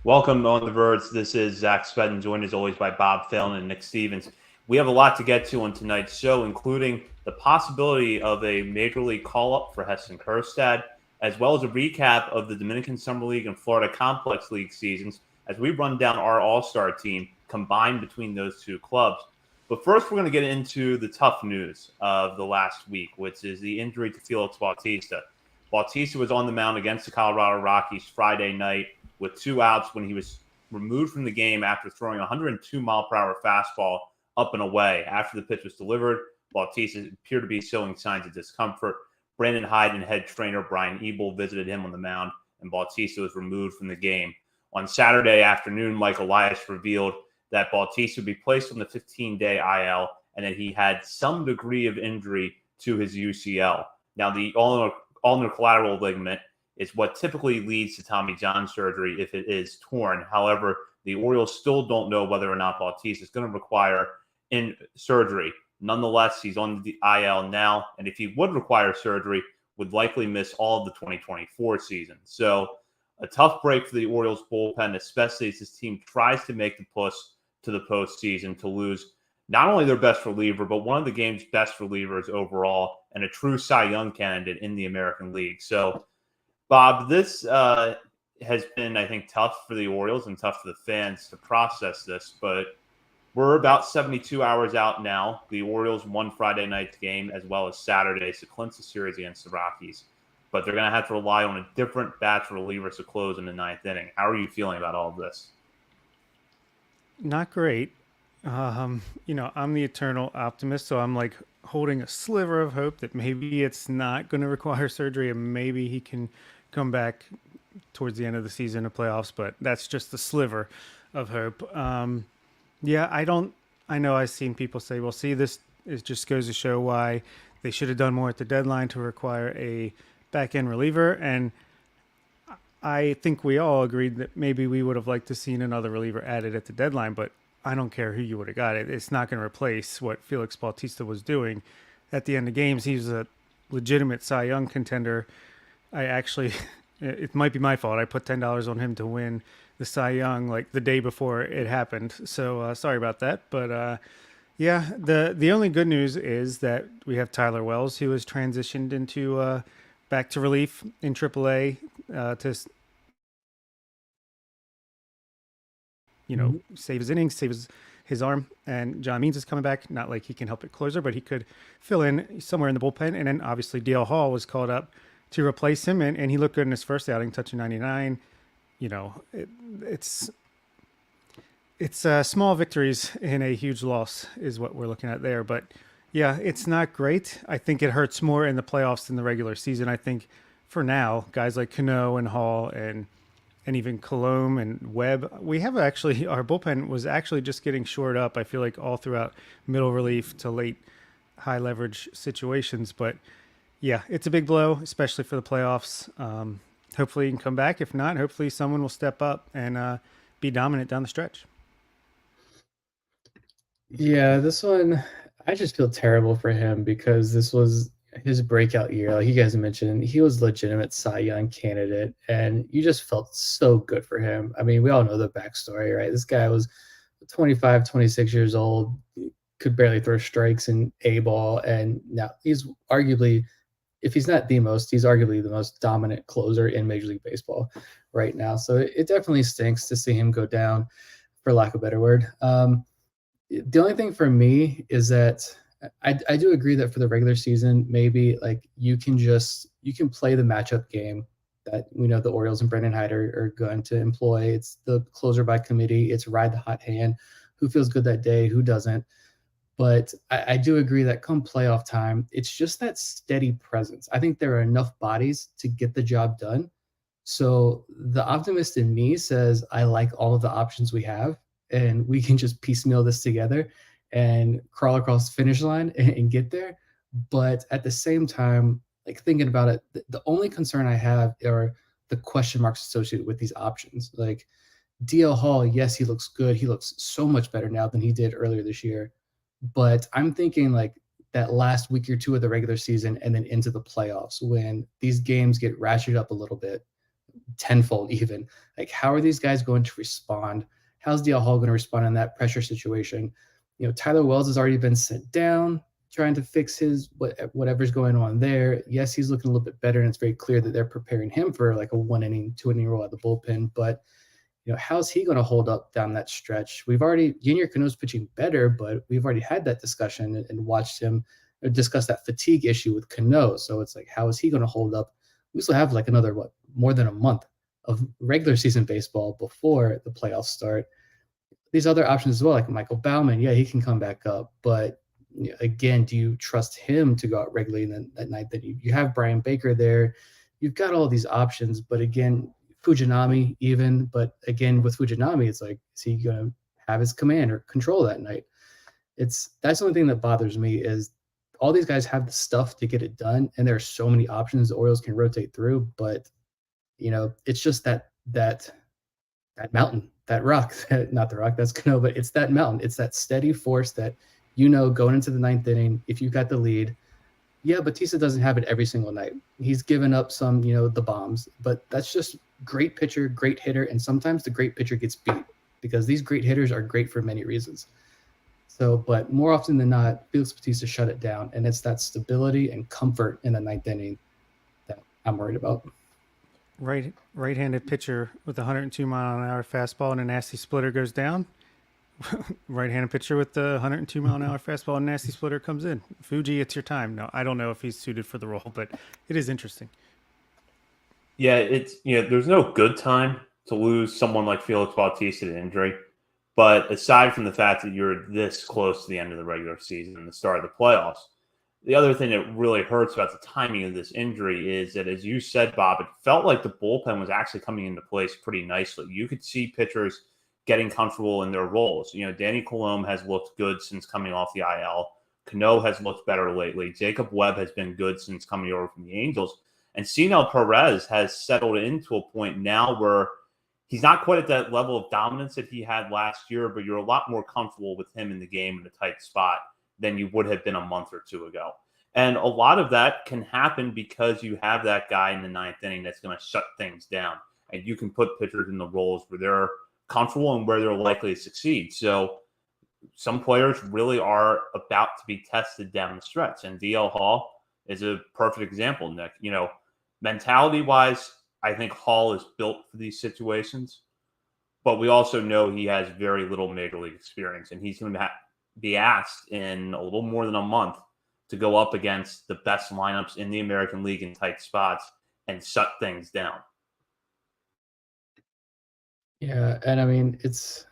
Welcome on the Verge. This is Zach Spedden, joined as always by Bob Phelan and Nick Stevens. We have a lot to get to on tonight's show, including the possibility of a major league call-up for Heston Kjerstad, as well as a recap of the Dominican Summer League and Florida Complex League seasons as we run down our all-star team combined between those two clubs. But first, we're going to get into the tough news of the last week, which is the injury to Felix Bautista. Bautista was on the mound against the Colorado Rockies Friday night with 2 outs when he was removed from the game after throwing a 102-mile-per-hour fastball up and away. After the pitch was delivered, Bautista appeared to be showing signs of discomfort. Brandon Hyde and head trainer Brian Ebel visited him on the mound, and Bautista was removed from the game. On Saturday afternoon, Mike Elias revealed that Bautista would be placed on the 15-day IL and that he had some degree of injury to his UCL. Now, the ulnar collateral ligament is what typically leads to Tommy John surgery if it is torn. However, the Orioles still don't know whether or not Bautista is going to require surgery. Nonetheless, he's on the IL now, and if he would require surgery, would likely miss all of the 2024 season. So a tough break for the Orioles bullpen, especially as this team tries to make the push to the postseason to lose not only their best reliever, but one of the game's best relievers overall and a true Cy Young candidate in the American League. So, Bob, this has been, I think, tough for the Orioles and tough for the fans to process this, but we're about 72 hours out now. The Orioles won Friday night's game as well as Saturday's to clinch the series against the Rockies, but they're going to have to rely on a different batch of relievers to close in the 9th inning. How are you feeling about all of this? Not great. I'm the eternal optimist, so I'm like holding a sliver of hope that maybe it's not going to require surgery and maybe he can come back towards the end of the season of playoffs, but that's just the sliver of hope. Yeah, I know I've seen people say, well, see, this it just goes to show why they should have done more at the deadline to require a back end reliever. And I think we all agreed that maybe we would have liked to seen another reliever added at the deadline, but I don't care who you would have got. It's not going to replace what Felix Bautista was doing at the end of games. He's a legitimate Cy Young contender. I actually, it might be my fault. I put $10 on him to win the Cy Young like the day before it happened. So sorry about that. But yeah, the only good news is that we have Tyler Wells, who has transitioned into back to relief in AAA to save his innings, save his arm. And John Means is coming back. Not like he can help at closer, but he could fill in somewhere in the bullpen. And then obviously DL Hall was called up to replace him, and he looked good in his first outing, touching 99. It's small victories in a huge loss is what we're looking at there. But yeah, it's not great. I think it hurts more in the playoffs than the regular season. I think for now, guys like Cano and Hall and even Colomb and Webb, we have actually, our bullpen was actually just getting shored up, I feel like, all throughout middle relief to late high leverage situations. But yeah, it's a big blow, especially for the playoffs. Hopefully he can come back. If not, hopefully someone will step up and be dominant down the stretch. Yeah, this one, I just feel terrible for him because this was his breakout year. Like you guys mentioned, he was a legitimate Cy Young candidate, and you just felt so good for him. I mean, we all know the backstory, right? This guy was 25, 26 years old, could barely throw strikes in A ball, and now he's arguably, if he's not the most, he's arguably the most dominant closer in Major League Baseball right now. So it definitely stinks to see him go down, for lack of a better word. The only thing for me is that I do agree that for the regular season, maybe like you can play the matchup game that we know the Orioles and Brandon Hyde are going to employ. It's the closer by committee. It's ride the hot hand. Who feels good that day? Who doesn't? But I do agree that come playoff time, it's just that steady presence. I think there are enough bodies to get the job done. So the optimist in me says I like all of the options we have, and we can just piecemeal this together and crawl across the finish line and get there. But at the same time, like thinking about it, the only concern I have are the question marks associated with these options. Like DL Hall, yes, he looks good. He looks so much better now than he did earlier this year. But I'm thinking like that last week or two of the regular season and then into the playoffs when these games get ratcheted up a little bit. tenfold even. Like, how are these guys going to respond? How's DL Hall going to respond in that pressure situation? Tyler Wells has already been sent down, trying to fix his whatever's going on there. Yes, he's looking a little bit better, and it's very clear that they're preparing him for like a 1 inning, 2 inning role at the bullpen. But how's he going to hold up down that stretch? We've already Junior Cano's pitching better, but we've already had that discussion and watched him discuss that fatigue issue with Cano. So it's like, how is he going to hold up? We still have like another more than a month of regular season baseball before the playoffs start. These other options as well, like Michael Baumann, yeah, he can come back up, but again, do you trust him to go out regularly in that ninth? That you have Brian Baker there, you've got all these options, but again, Fujinami even, but again with Fujinami, it's like, is he going to have his command or control that night? That's the only thing that bothers me is all these guys have the stuff to get it done, and there are so many options the Orioles can rotate through, but it's just that mountain, that rock, not the rock, that's Cano, but it's that mountain. It's that steady force that, going into the ninth inning, if you got the lead, yeah, Batista doesn't have it every single night. He's given up some, the bombs, but that's just great pitcher, great hitter, and sometimes the great pitcher gets beat because these great hitters are great for many reasons. So, but more often than not, Felix Batista shut it down, and it's that stability and comfort in the ninth inning that I'm worried about. Right-handed pitcher with a 102-mile-an-hour fastball and a nasty splitter goes down. Right-handed pitcher with the 102-mile-an-hour fastball and nasty splitter comes in. Fuji, it's your time. No, I don't know if he's suited for the role, but it is interesting. Yeah, it's there's no good time to lose someone like Felix Bautista to injury. But aside from the fact that you're this close to the end of the regular season and the start of the playoffs, the other thing that really hurts about the timing of this injury is that, as you said, Bob, it felt like the bullpen was actually coming into place pretty nicely. You could see pitchers getting comfortable in their roles. Danny Colomé has looked good since coming off the IL. Cano has looked better lately. Jacob Webb has been good since coming over from the Angels. And Cionel Perez has settled into a point now where he's not quite at that level of dominance that he had last year, but you're a lot more comfortable with him in the game in a tight spot than you would have been a month or two ago. And a lot of that can happen because you have that guy in the ninth inning that's going to shut things down. And you can put pitchers in the roles where they're comfortable and where they're likely to succeed. So some players really are about to be tested down the stretch. And DL Hall is a perfect example, Nick. Mentality-wise, I think Hall is built for these situations. But we also know he has very little major league experience. And he's going to be asked in a little more than a month to go up against the best lineups in the American League in tight spots and shut things down. Yeah, and I mean, it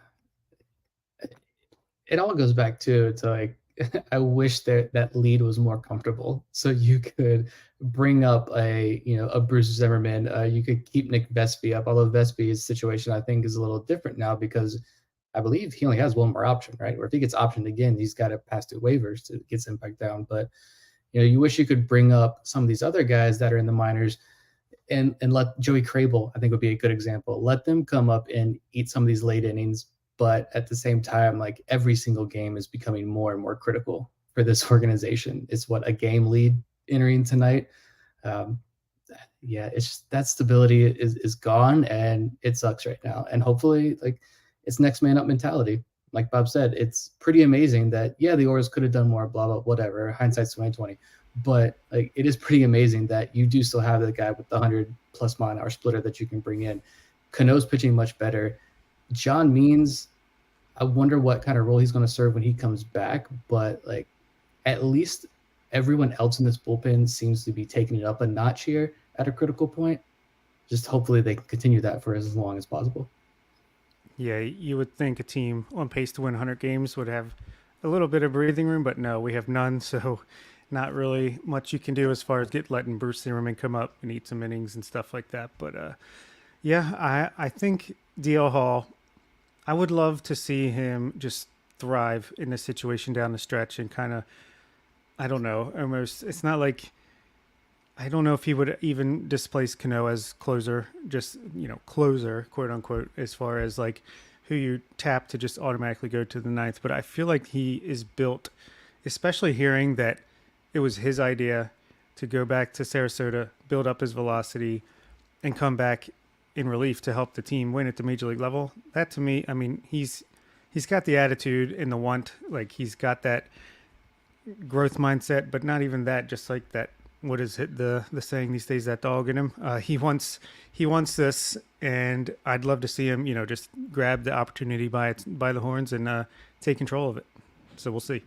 all goes back to like, I wish that lead was more comfortable, so you could bring up a Bruce Zimmerman. You could keep Nick Vespi up, although Vespi's situation I think is a little different now because I believe he only has one more option, right? Or if he gets optioned again, he's got to pass through waivers to get him back down. But you wish you could bring up some of these other guys that are in the minors and let Joey Crable, I think, would be a good example. Let them come up and eat some of these late innings. But at the same time, like, every single game is becoming more and more critical for this organization. It's a game lead entering tonight. It's just that stability is gone, and it sucks right now. And hopefully, like, it's next man up mentality. Like Bob said, it's pretty amazing that, yeah, the Orioles could have done more, blah, blah, whatever. Hindsight's 2020. But like, it is pretty amazing that you do still have the guy with the 100+ mile an hour splitter that you can bring in. Cano's pitching much better. John Means, I wonder what kind of role he's going to serve when he comes back. But like, at least everyone else in this bullpen seems to be taking it up a notch here at a critical point. Just hopefully they can continue that for as long as possible. Yeah, you would think a team on pace to win 100 games would have a little bit of breathing room, but no, we have none. So not really much you can do as far as letting Bruce Zimmerman come up and eat some innings and stuff like that. But I think DL Hall, I would love to see him just thrive in this situation down the stretch and kind of, I don't know, almost, it's not like, I don't know if he would even displace Cano as closer, just, closer, quote unquote, as far as like who you tap to just automatically go to the ninth. But I feel like he is built, especially hearing that it was his idea to go back to Sarasota, build up his velocity, and come back in relief to help the team win at the major league level. That to me, I mean, he's got the attitude and the want. Like he's got that growth mindset, but not even that. Just like that. What is it? The saying these days? That dog in him. He wants this, and I'd love to see him. Just grab the opportunity by the horns and take control of it. So we'll see.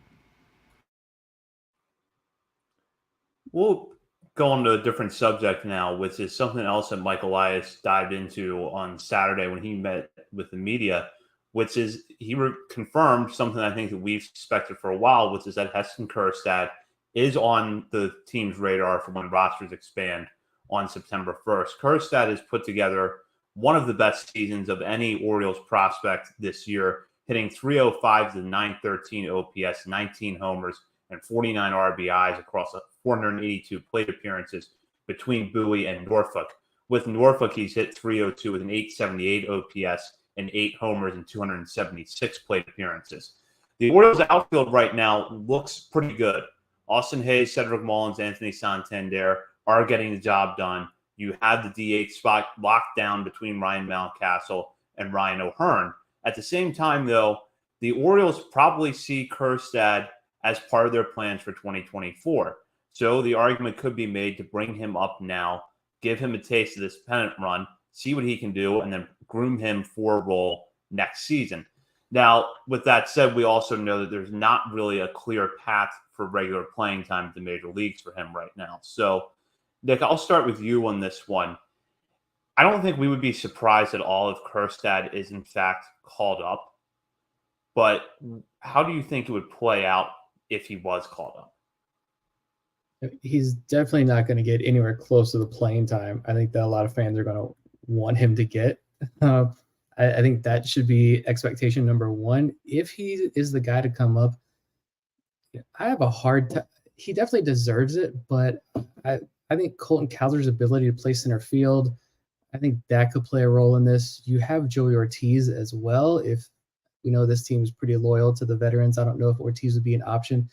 We'll go on to a different subject now, which is something else that Mike Elias dived into on Saturday when he met with the media, which is he confirmed something I think that we've suspected for a while, which is that Heston Kjerstad is on the team's radar for when rosters expand on September 1st. Kjerstad has put together one of the best seasons of any Orioles prospect this year, hitting 305 to 913 OPS, 19 homers, and 49 RBIs across 482 plate appearances between Bowie and Norfolk. With Norfolk, he's hit 302 with an 878 OPS and 8 homers and 276 plate appearances. The Orioles outfield right now looks pretty good. Austin Hayes, Cedric Mullins, Anthony Santander are getting the job done. You have the DH spot locked down between Ryan Mountcastle and Ryan O'Hearn. At the same time, though, the Orioles probably see Kjerstad as part of their plans for 2024. So the argument could be made to bring him up now, give him a taste of this pennant run, see what he can do, and then groom him for a role next season. Now, with that said, we also know that there's not really a clear path for regular playing time at the major leagues for him right now. So, Nick, I'll start with you on this one. I don't think we would be surprised at all if Kjerstad is in fact called up. But how do you think it would play out if he was called up? He's definitely not going to get anywhere close to the playing time I think that a lot of fans are going to want him to get. I think that should be expectation number one. If he is the guy to come up, I have a hard time. He definitely deserves it, but I think Colton Cowser's ability to play center field, I think that could play a role in this. You have Joey Ortiz as well. If we know this team is pretty loyal to the veterans, I don't know if Ortiz would be an option.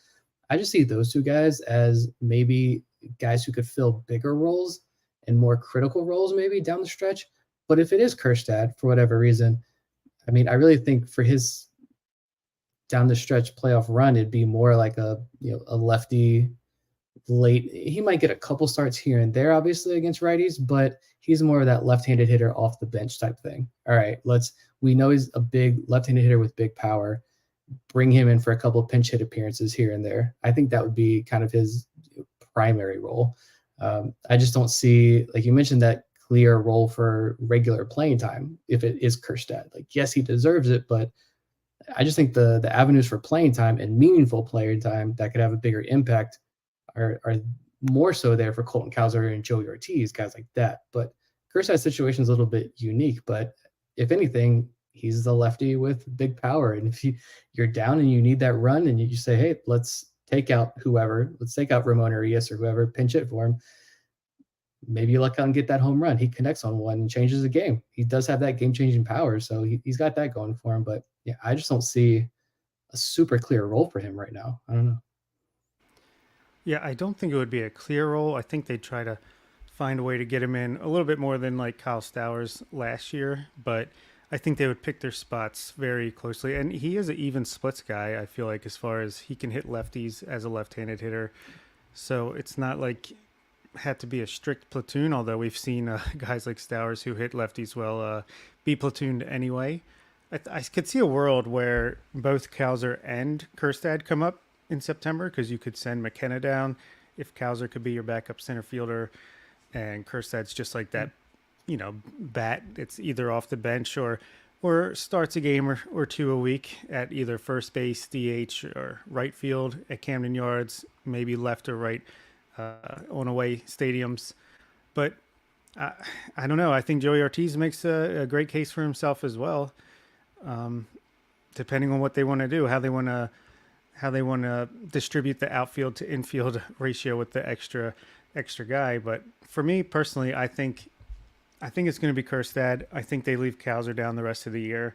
I just see those two guys as maybe guys who could fill bigger roles and more critical roles maybe down the stretch. But if it is Kjerstad, for whatever reason, I mean, I really think for his down the stretch playoff run, it'd be more like a lefty late. He might get a couple starts here and there, obviously, against righties, but he's more of that left-handed hitter off the bench type thing. All right, we know he's a big left-handed hitter with big power. Bring him in for a couple pinch hit appearances here and there. I think that would be kind of his primary role. I just don't see, like you mentioned, that clear role for regular playing time if it is Kjerstad. Like, yes, he deserves it, but I just think the avenues for playing time and meaningful playing time that could have a bigger impact are more so there for Colton Cowser and Joey Ortiz, guys like that. But Kjerstad's situation is a little bit unique, but if anything, he's the lefty with big power. And if you're down and you need that run and you just say, hey, let's take out whoever, let's take out Ramon Arias or whoever, pinch it for him. Maybe you luck out and get that home run. He connects on one and changes the game. He does have that game-changing power, so he's got that going for him. But yeah, I just don't see a super clear role for him right now. I don't know. Yeah, I don't think it would be a clear role. I think they'd try to find a way to get him in a little bit more than like Kyle Stowers last year, but I think they would pick their spots very closely. And he is an even splits guy, I feel like, as far as he can hit lefties as a left-handed hitter. So it's not like had to be a strict platoon, although we've seen guys like Stowers who hit lefties well be platooned anyway. I could see a world where both Cowser and Kjerstad come up in September, because you could send McKenna down if Cowser could be your backup center fielder, and Kjerstad's just like that, bat. It's either off the bench or starts a game or two a week at either first base, DH, or right field at Camden Yards, maybe left or right on away stadiums. But I don't know. I think Joey Ortiz makes a great case for himself as well, depending on what they want to do, how they want to distribute the outfield to infield ratio with the extra guy. But for me personally, I think it's going to be Kjerstad. I think they leave Cowser down the rest of the year,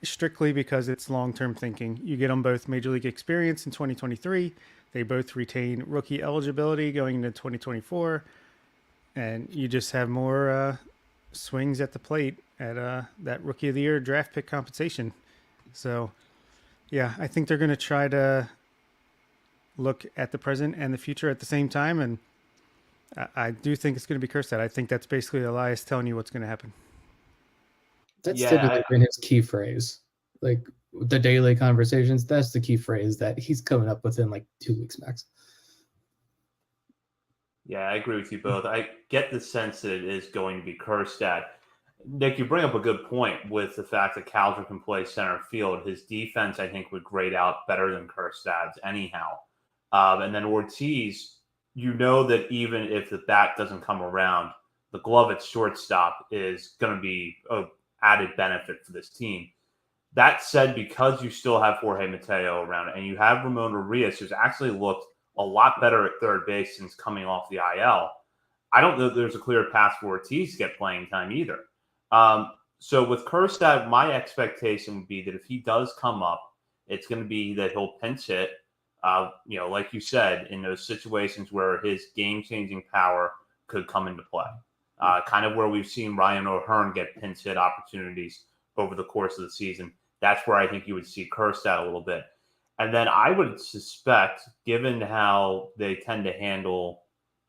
strictly because it's long-term thinking. You get them both major league experience in 2023. They both retain rookie eligibility going into 2024, and you just have more swings at the plate at that Rookie of the Year draft pick compensation. So, yeah, I think they're going to try to look at the present and the future at the same time. And I do think it's going to be Kerstad. I think that's basically Elias telling you what's going to happen. That's Yeah, typically been his key phrase. Like the daily conversations, that's the key phrase that he's coming up with in like 2 weeks max. yeah, I agree with you both. I get the sense that it is going to be Kerstad. Nick, you bring up a good point with the fact that Calder can play center field. His defense, I think, would grade out better than Kerstad's anyhow. And then Ortiz, you know that even if the bat doesn't come around, the glove at shortstop is going to be an added benefit for this team. That said, because you still have Jorge Mateo around and you have Ramon Urias, who's actually looked a lot better at third base since coming off the IL, I don't know that there's a clear path for Ortiz to get playing time either. So with Kerstad, my expectation would be that if he does come up, it's going to be that he'll pinch hit, like you said, in those situations where his game-changing power could come into play. Kind of where we've seen Ryan O'Hearn get pinch hit opportunities over the course of the season. That's where I think you would see Kerstad a little bit. And then I would suspect, given how they tend to handle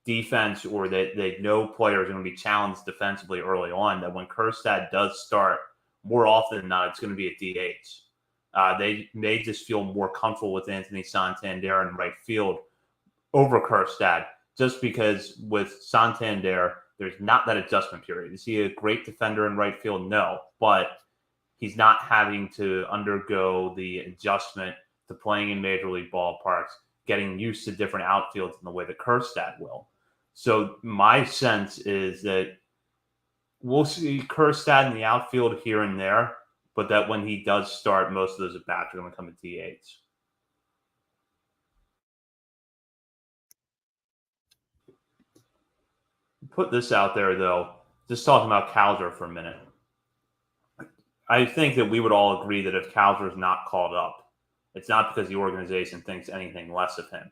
defense or that they know players are going to be challenged defensively early on, that when Kerstad does start, more often than not, it's going to be a DH. They may just feel more comfortable with Anthony Santander in right field over Kerstad, just because with Santander, there's not that adjustment period. Is he a great defender in right field? No, but he's not having to undergo the adjustment to playing in major league ballparks, getting used to different outfields in the way that Kerstad will. So my sense is that we'll see Kerstad in the outfield here and there, but that when he does start, most of those at bats are going to come at DH. Put this out there, though, just talking about Calder for a minute. I think that we would all agree that if Calder is not called up, it's not because the organization thinks anything less of him.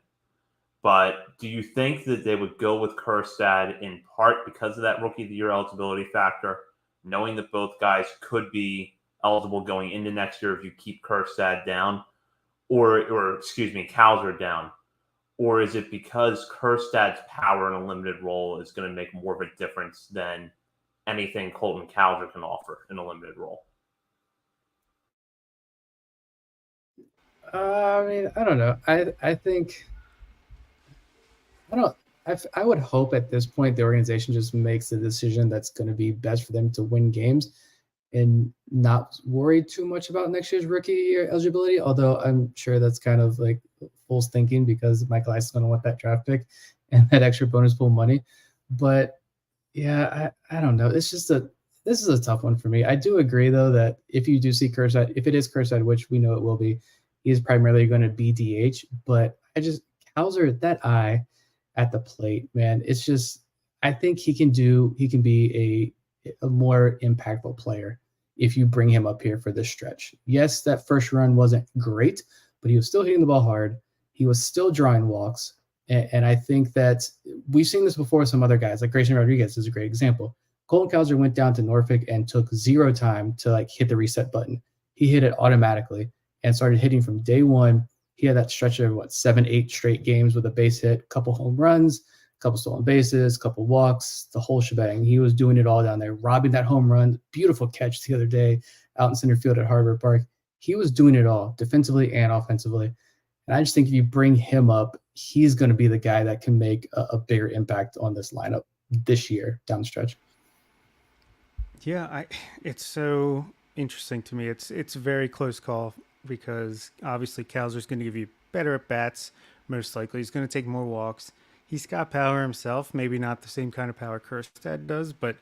But do you think that they would go with Kerstad in part because of that Rookie of the Year eligibility factor, knowing that both guys could be eligible going into next year if you keep Kerstad down, or Calder down? Or is it because Kerstad's power in a limited role is going to make more of a difference than anything Colton Calder can offer in a limited role? I mean, I don't know. I think I don't. I would hope at this point the organization just makes the decision that's going to be best for them to win games, and not worry too much about next year's rookie year eligibility. Although I'm sure that's kind of like fool's thinking because Michael Ice is going to want that draft pick and that extra bonus pool money. But yeah, I don't know. This is a tough one for me. I do agree though that if you do see Kerstad, if it is Kerstad, which we know it will be, he's primarily going to be DH. But Hauser, that eye at the plate, man, it's just I think he can be a more impactful player if you bring him up here for this stretch. Yes, that first run wasn't great, but he was still hitting the ball hard. He was still drawing walks. And I think that we've seen this before with some other guys, like Grayson Rodriguez is a great example. Colton Cowser went down to Norfolk and took zero time to like hit the reset button. He hit it automatically and started hitting from day one. He had that stretch of 7-8 straight games with a base hit, couple home runs, couple stolen bases, couple walks, the whole shebang. He was doing it all down there, robbing that home run, beautiful catch the other day out in center field at Harvard Park. He was doing it all defensively and offensively. And I just think if you bring him up, he's going to be the guy that can make a bigger impact on this lineup this year down the stretch. Yeah, it's so interesting to me. It's a very close call because obviously Calzer's going to give you better at bats. Most likely, he's going to take more walks. He's got power himself, maybe not the same kind of power Kerstad does, but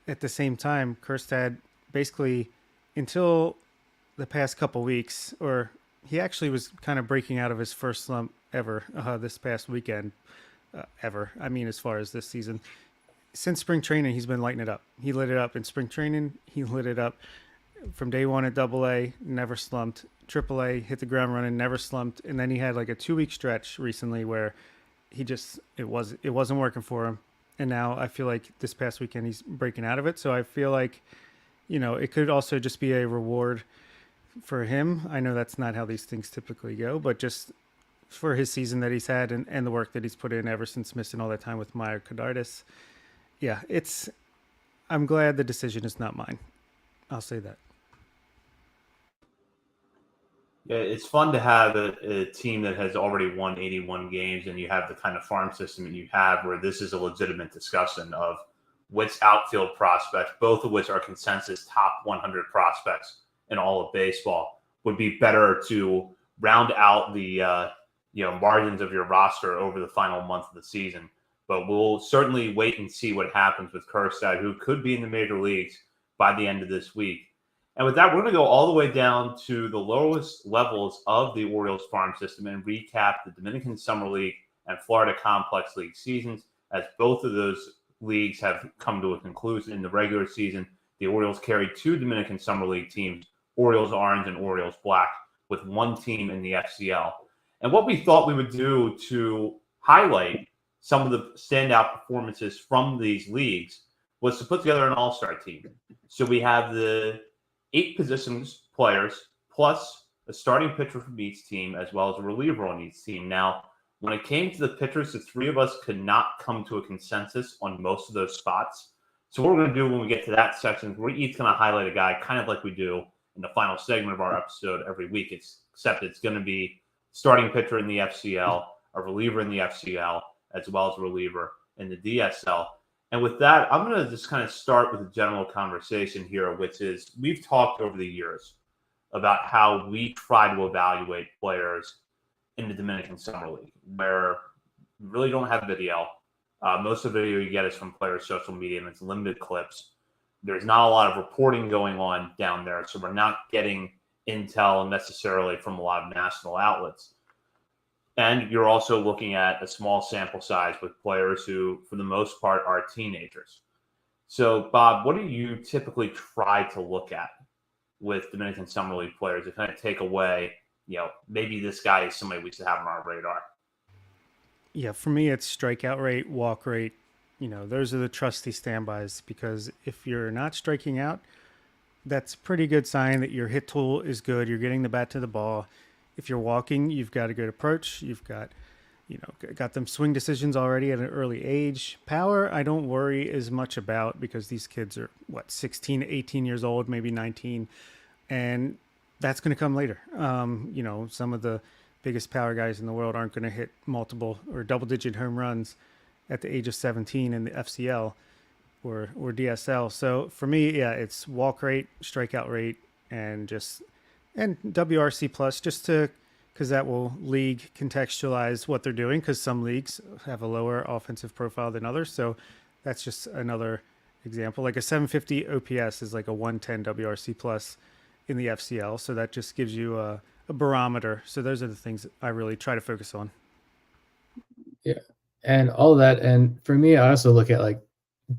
at the same time, Kerstad basically until the past couple weeks, or he actually was kind of breaking out of his first slump ever this past weekend. Ever. I mean, as far as this season. Since spring training, he's been lighting it up. He lit it up in spring training. He lit it up from day one at AA, never slumped. AAA, hit the ground running, never slumped. And then he had like a 2-week stretch recently where it wasn't working for him. and now I feel like this past weekend he's breaking out of it. So I feel like, it could also just be a reward for him. I know that's not how these things typically go, but just for his season that he's had and the work that he's put in ever since missing all that time with myocarditis. Yeah, I'm glad the decision is not mine. I'll say that. Yeah, it's fun to have a team that has already won 81 games, and you have the kind of farm system that you have where this is a legitimate discussion of which outfield prospects, both of which are consensus top 100 prospects in all of baseball, would be better to round out the margins of your roster over the final month of the season. But we'll certainly wait and see what happens with Kjerstad, who could be in the major leagues by the end of this week. And with that, we're going to go all the way down to the lowest levels of the Orioles farm system and recap the Dominican Summer League and Florida Complex League seasons, as both of those leagues have come to a conclusion in the regular season. The Orioles carried 2 Dominican Summer League teams, Orioles Orange and Orioles Black, with 1 team in the FCL. And what we thought we would do to highlight some of the standout performances from these leagues was to put together an all-star team. So we have the 8 positions players plus a starting pitcher from each team as well as a reliever on each team. Now, when it came to the pitchers, the 3 of us could not come to a consensus on most of those spots. So what we're going to do when we get to that section, we're each going to highlight a guy kind of like we do in the final segment of our episode every week, except it's going to be starting pitcher in the FCL, a reliever in the FCL, as well as a reliever in the DSL. And with that, I'm going to just kind of start with a general conversation here, which is we've talked over the years about how we try to evaluate players in the Dominican Summer League, where we really don't have video. Most of the video you get is from players' social media, and it's limited clips. There's not a lot of reporting going on down there, so we're not getting intel necessarily from a lot of national outlets. And you're also looking at a small sample size with players who, for the most part, are teenagers. So, Bob, what do you typically try to look at with Dominican Summer League players to kind of take away, maybe this guy is somebody we should have on our radar? Yeah, for me, it's strikeout rate, walk rate. Those are the trusty standbys, because if you're not striking out, that's a pretty good sign that your hit tool is good. You're getting the bat to the ball. If you're walking, you've got a good approach. You've got, got them swing decisions already at an early age. Power, I don't worry as much about, because these kids are 16, 18 years old, maybe 19, and that's going to come later. Some of the biggest power guys in the world aren't going to hit multiple or double-digit home runs at the age of 17 in the FCL or DSL. So for me, yeah, it's walk rate, strikeout rate, and WRC plus, just because that will league contextualize what they're doing, because some leagues have a lower offensive profile than others. So that's just another example. Like a 750 OPS is like a 110 WRC plus in the FCL. So that just gives you a barometer. So those are the things that I really try to focus on. Yeah. And all of that. And for me, I also look at like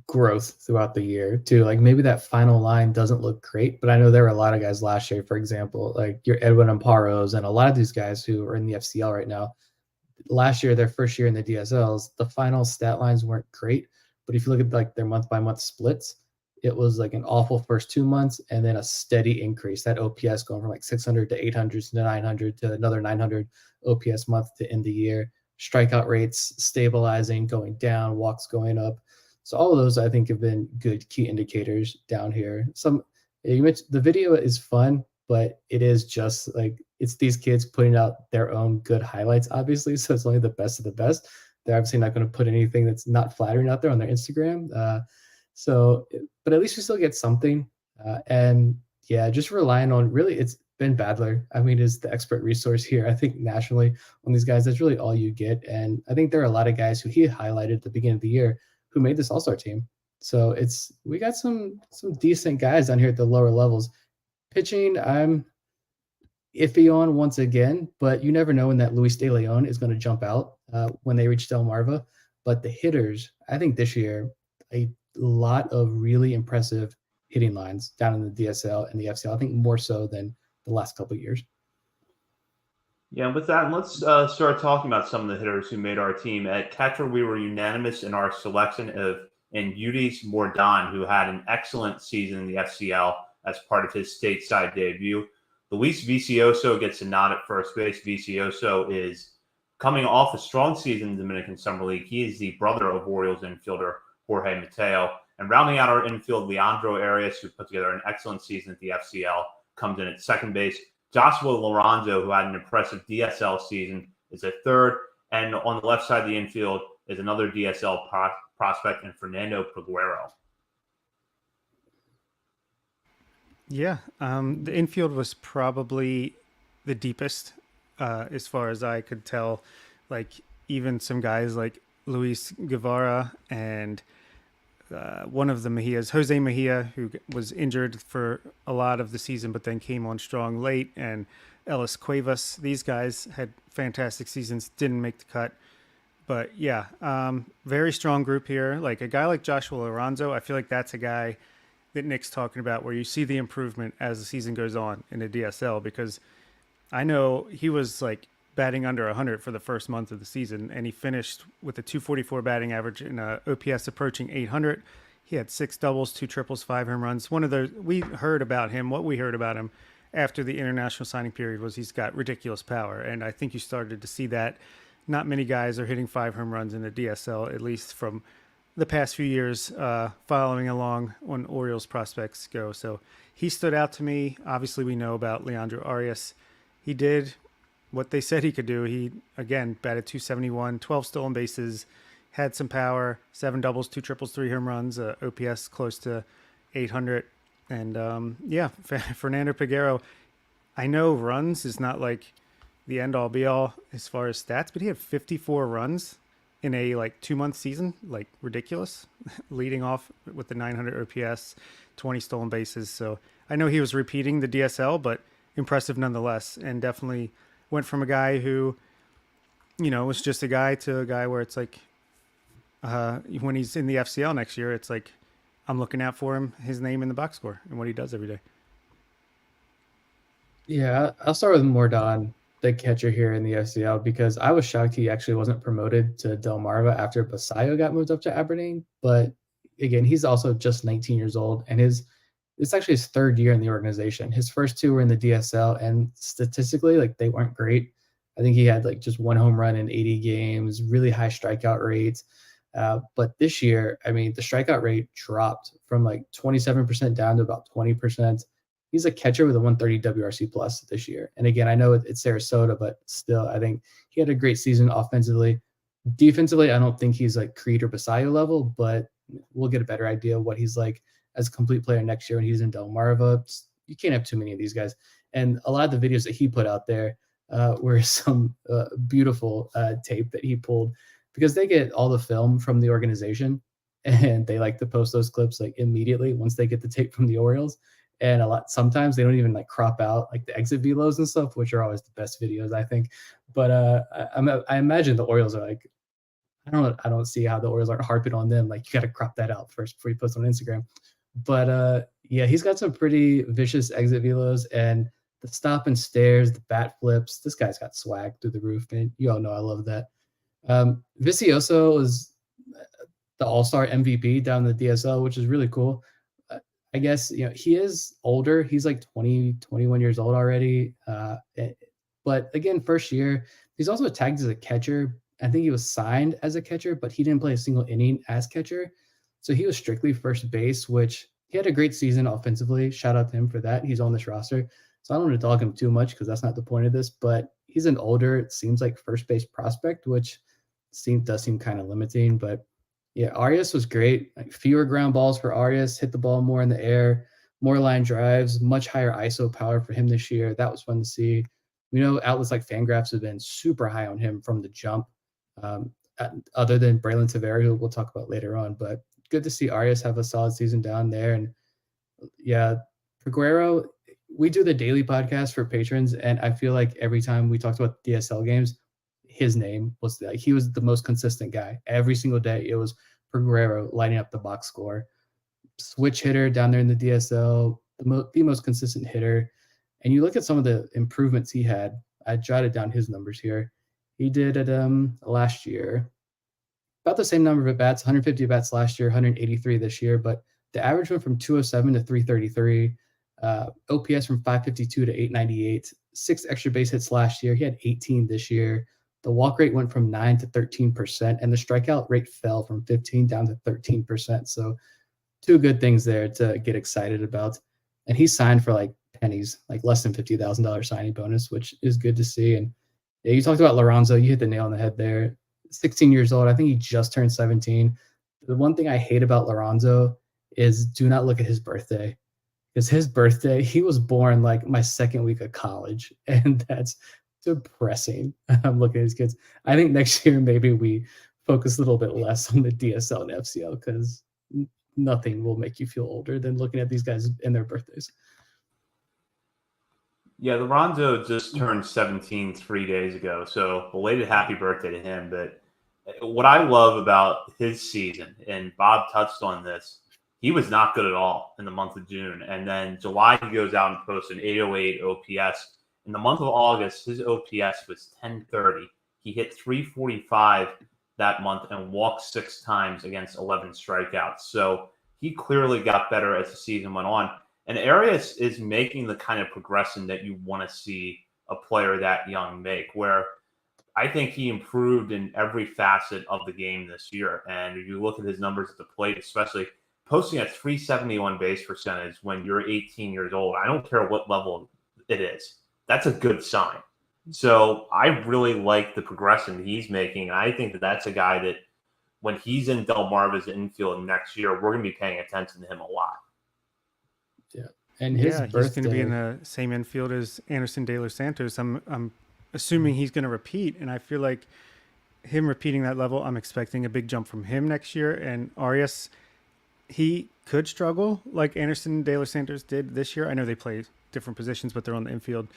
growth throughout the year too. Like maybe that final line doesn't look great, but I know there were a lot of guys last year, for example, like your Edwin Amparos and a lot of these guys who are in the FCL right now. Last year, their first year in the DSLs, the final stat lines weren't great, but if you look at like their month by month splits, it was like an awful first 2 months and then a steady increase. That OPS going from like 600 to 800 to 900 to another 900 OPS month to end the year. Strikeout rates stabilizing, going down, walks going up. So all of those, I think, have been good key indicators down here. You mentioned the video is fun, but it is just like it's these kids putting out their own good highlights, obviously. So it's only the best of the best. They're obviously not going to put anything that's not flattering out there on their Instagram. But at least we still get something. And yeah, just relying on really, it's Ben Badler. I mean, is the expert resource here. I think nationally on these guys, that's really all you get. And I think there are a lot of guys who he highlighted at the beginning of the year who made this all-star team. So we got some decent guys down here at the lower levels. Pitching, I'm iffy on once again, but you never know when that Luis De Leon is going to jump out when they reach Delmarva. But the hitters, I think this year, a lot of really impressive hitting lines down in the DSL and the FCL. I think more so than the last couple of years. Yeah, with that, let's start talking about some of the hitters who made our team. At catcher, we were unanimous in our selection of Yudis Mordan, who had an excellent season in the FCL as part of his stateside debut. Luis Vicioso gets a nod at first base. Vicioso is coming off a strong season in the Dominican Summer League. He is the brother of Orioles infielder Jorge Mateo. And rounding out our infield, Leandro Arias, who put together an excellent season at the FCL, comes in at second base. Joshua Lorenzo, who had an impressive DSL season, is at third. And on the left side of the infield is another DSL prospect in Fernando Peguero. Yeah, the infield was probably the deepest as far as I could tell. Like even some guys like Luis Guevara and one of the Mejias, Jose Mejia, who was injured for a lot of the season, but then came on strong late, and Ellis Cuevas. These guys had fantastic seasons, didn't make the cut. But yeah, very strong group here. Like a guy like Joshua Lorenzo, I feel like that's a guy that Nick's talking about where you see the improvement as the season goes on in the DSL, because I know he was like batting under 100 for the first month of the season, and he finished with a 244 batting average and a OPS approaching 800. He had 6 doubles, 2 triples, 5 home runs. One of those we heard about him. What we heard about him after the international signing period was he's got ridiculous power, and I think you started to see that. Not many guys are hitting 5 home runs in the DSL, at least from the past few years, following along when Orioles prospects go. So he stood out to me. Obviously, we know about Leandro Arias. He did what they said he could do. He, again, batted 271, 12 stolen bases, had some power, 7 doubles, 2 triples, 3 home runs, OPS close to 800. And Fernando Peguero, I know runs is not like the end all be all as far as stats, but he had 54 runs in a 2-month season, like ridiculous, leading off with the 900 OPS, 20 stolen bases. So I know he was repeating the DSL, but impressive nonetheless, and definitely went from a guy who, was just a guy to a guy where it's like, when he's in the FCL next year, it's like, I'm looking out for him, his name in the box score and what he does every day. Yeah, I'll start with Mordan, the catcher here in the FCL, because I was shocked he actually wasn't promoted to Delmarva after Basayo got moved up to Aberdeen. But again, he's also just 19 years old, and it's actually his 3rd year in the organization. His first 2 were in the DSL, and statistically, they weren't great. I think he had just 1 home run in 80 games, really high strikeout rates. But this year, I mean, the strikeout rate dropped from 27% down to about 20%. He's a catcher with a 130 WRC plus this year. And again, I know it's Sarasota, but still, I think he had a great season offensively. Defensively, I don't think he's Creed or Basayo level, but we'll get a better idea of what he's like as a complete player next year when he's in Delmarva. You can't have too many of these guys. And a lot of the videos that he put out there were some beautiful tape that he pulled, because they get all the film from the organization and they like to post those clips immediately once they get the tape from the Orioles. And sometimes they don't even crop out the exit velos and stuff, which are always the best videos, I think. But I imagine the Orioles are I don't see how the Orioles aren't harping on them. You got to crop that out first before you post on Instagram. But yeah, he's got some pretty vicious exit velos, and the stop and stares, the bat flips. This guy's got swag through the roof, man. You all know I love that. Vicioso was the All-Star MVP down in the DSL, which is really cool. I guess, he is older. He's 20, 21 years old already. But again, first year, he's also tagged as a catcher. I think he was signed as a catcher, but he didn't play a single inning as catcher. So he was strictly first base, which he had a great season offensively. Shout out to him for that. He's on this roster. So I don't want to dog him too much because that's not the point of this, but he's an older, it seems like first base prospect, which does seem kind of limiting. But yeah, Arias was great. Fewer ground balls for Arias, hit the ball more in the air, more line drives, much higher ISO power for him this year. That was fun to see. Outlets like Fangraphs have been super high on him from the jump, other than Braylon Tavera, who we'll talk about later on. But good to see Arias have a solid season down there. And yeah, Peguero, we do the daily podcast for patrons, and I feel like every time we talked about DSL games, his name was he was the most consistent guy. Every single day, it was Peguero lighting up the box score. Switch hitter down there in the DSL, the most consistent hitter. And you look at some of the improvements he had I jotted down his numbers here. He did it last year, about the same number of at bats, 150 at bats last year, 183 this year, but the average went from 207 to 333. OPS from 552 to 898. 6 extra base hits last year. He had 18 this year. The walk rate went from 9 to 13%, and the strikeout rate fell from 15 down to 13%. So, two good things there to get excited about. And he signed for like pennies, like less than $50,000 signing bonus, which is good to see. And yeah, you talked about Lorenzo. You hit the nail on the head there. 16 years old. I think he just turned 17. The one thing I hate about Lorenzo is do not look at his birthday. Because his birthday, he was born like my second week of college, and that's depressing. I'm looking at his kids. I think next year maybe we focus a little bit less on the DSL and FCL because nothing will make you feel older than looking at these guys and their birthdays. Yeah, Lorenzo just turned 17 3 days ago, so belated happy birthday to him. But what I love about his season, and Bob touched on this, he was not good at all in the month of June. And then July, he goes out and posts an 808 OPS. In the month of August, his OPS was 1030. He hit 345 that month and walked 6 times against 11 strikeouts. So he clearly got better as the season went on. And Arias is making the kind of progression that you want to see a player that young make, where I think he improved in every facet of the game this year. And if you look at his numbers at the plate, especially posting a 371 base percentage when you're 18 years old, I don't care what level it is. That's a good sign. So I really like the progression he's making. I think that that's a guy that when he's in Delmarva's infield next year, we're going to be paying attention to him a lot. Yeah. And his he's birthday, going to be in the same infield as Anderson De Los Santos. I'm assuming he's going to repeat, and I feel like him repeating that level, I'm expecting a big jump from him next year. And Arias, he could struggle like Anderson De Los Santos did this year. I know they play different positions, but they're on the infield.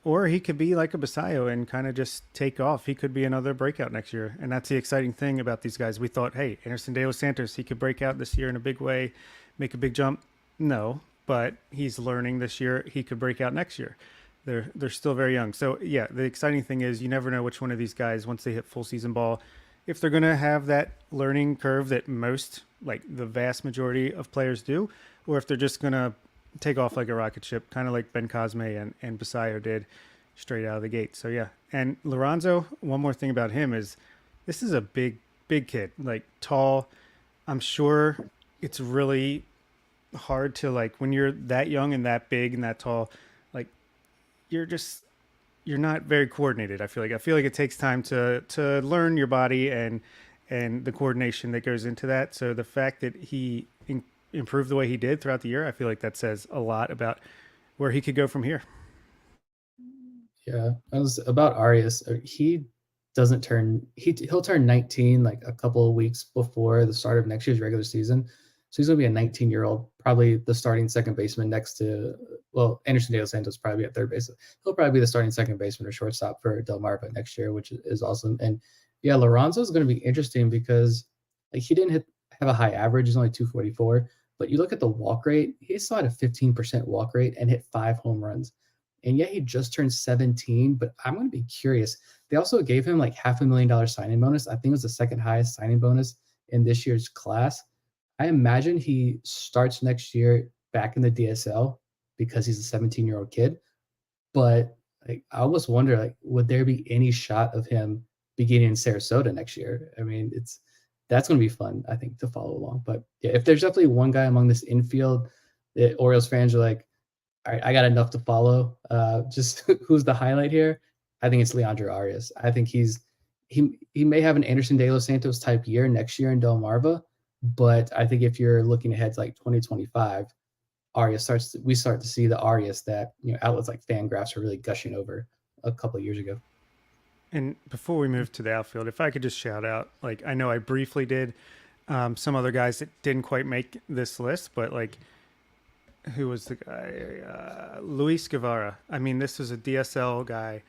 Or he could be like a Basayo and kind of just take off. He could be another breakout next year. And that's the exciting thing about these guys. We thought, hey, Anderson De Los Santos, he could break out this year in a big way, make a big jump. No, but he's learning this year. He could break out next year. They're still very young. So, yeah, the exciting thing is you never know which one of these guys, once they hit full season ball, if they're going to have that learning curve that most, like the vast majority of players do, or if they're just going to take off like a rocket ship, kind of like Ben Cosme and Basayo did straight out of the gate. So, yeah. And Lorenzo, one more thing about him is this is a big kid, like tall. I'm sure it's really hard to, like, when you're that young and that big and that tall, like you're not very coordinated. I feel like it takes time to learn your body and the coordination that goes into that. So the fact that he improved the way he did throughout the year, I feel like that says a lot about where he could go from here. Yeah, I was about Arias. He'll turn 19 like a couple of weeks before the start of next year's regular season. So he's going to be a 19-year-old, probably the starting second baseman next to, well, Anderson De Los Santos probably at third base. He'll probably be the starting second baseman or shortstop for Delmarva next year, which is awesome. And yeah, Lorenzo is going to be interesting because like he didn't have a high average. He's only 244. But you look at the walk rate, he still had a 15% walk rate and hit 5 home runs. And yet he just turned 17. But I'm going to be curious. They also gave him like $500,000 signing bonus. I think it was the second highest signing bonus in this year's class. I imagine he starts next year back in the DSL because he's a 17-year-old kid. But like, I almost wonder, like, would there be any shot of him beginning in Sarasota next year? I mean, that's going to be fun, I think, to follow along. But yeah, if there's definitely one guy among this infield that Orioles fans are like, all right, I got enough to follow. Just who's the highlight here? I think it's Leandro Arias. I think he may have an Anderson De Los Santos type year next year in Delmarva. But I think if you're looking ahead to like 2025, we start to see the Arias that outlets like Fangraphs are really gushing over a couple of years ago. And before we move to the outfield, if I could just shout out, like I know I briefly did some other guys that didn't quite make this list, but like who was the guy? Luis Guevara. I mean, this was a DSL guy,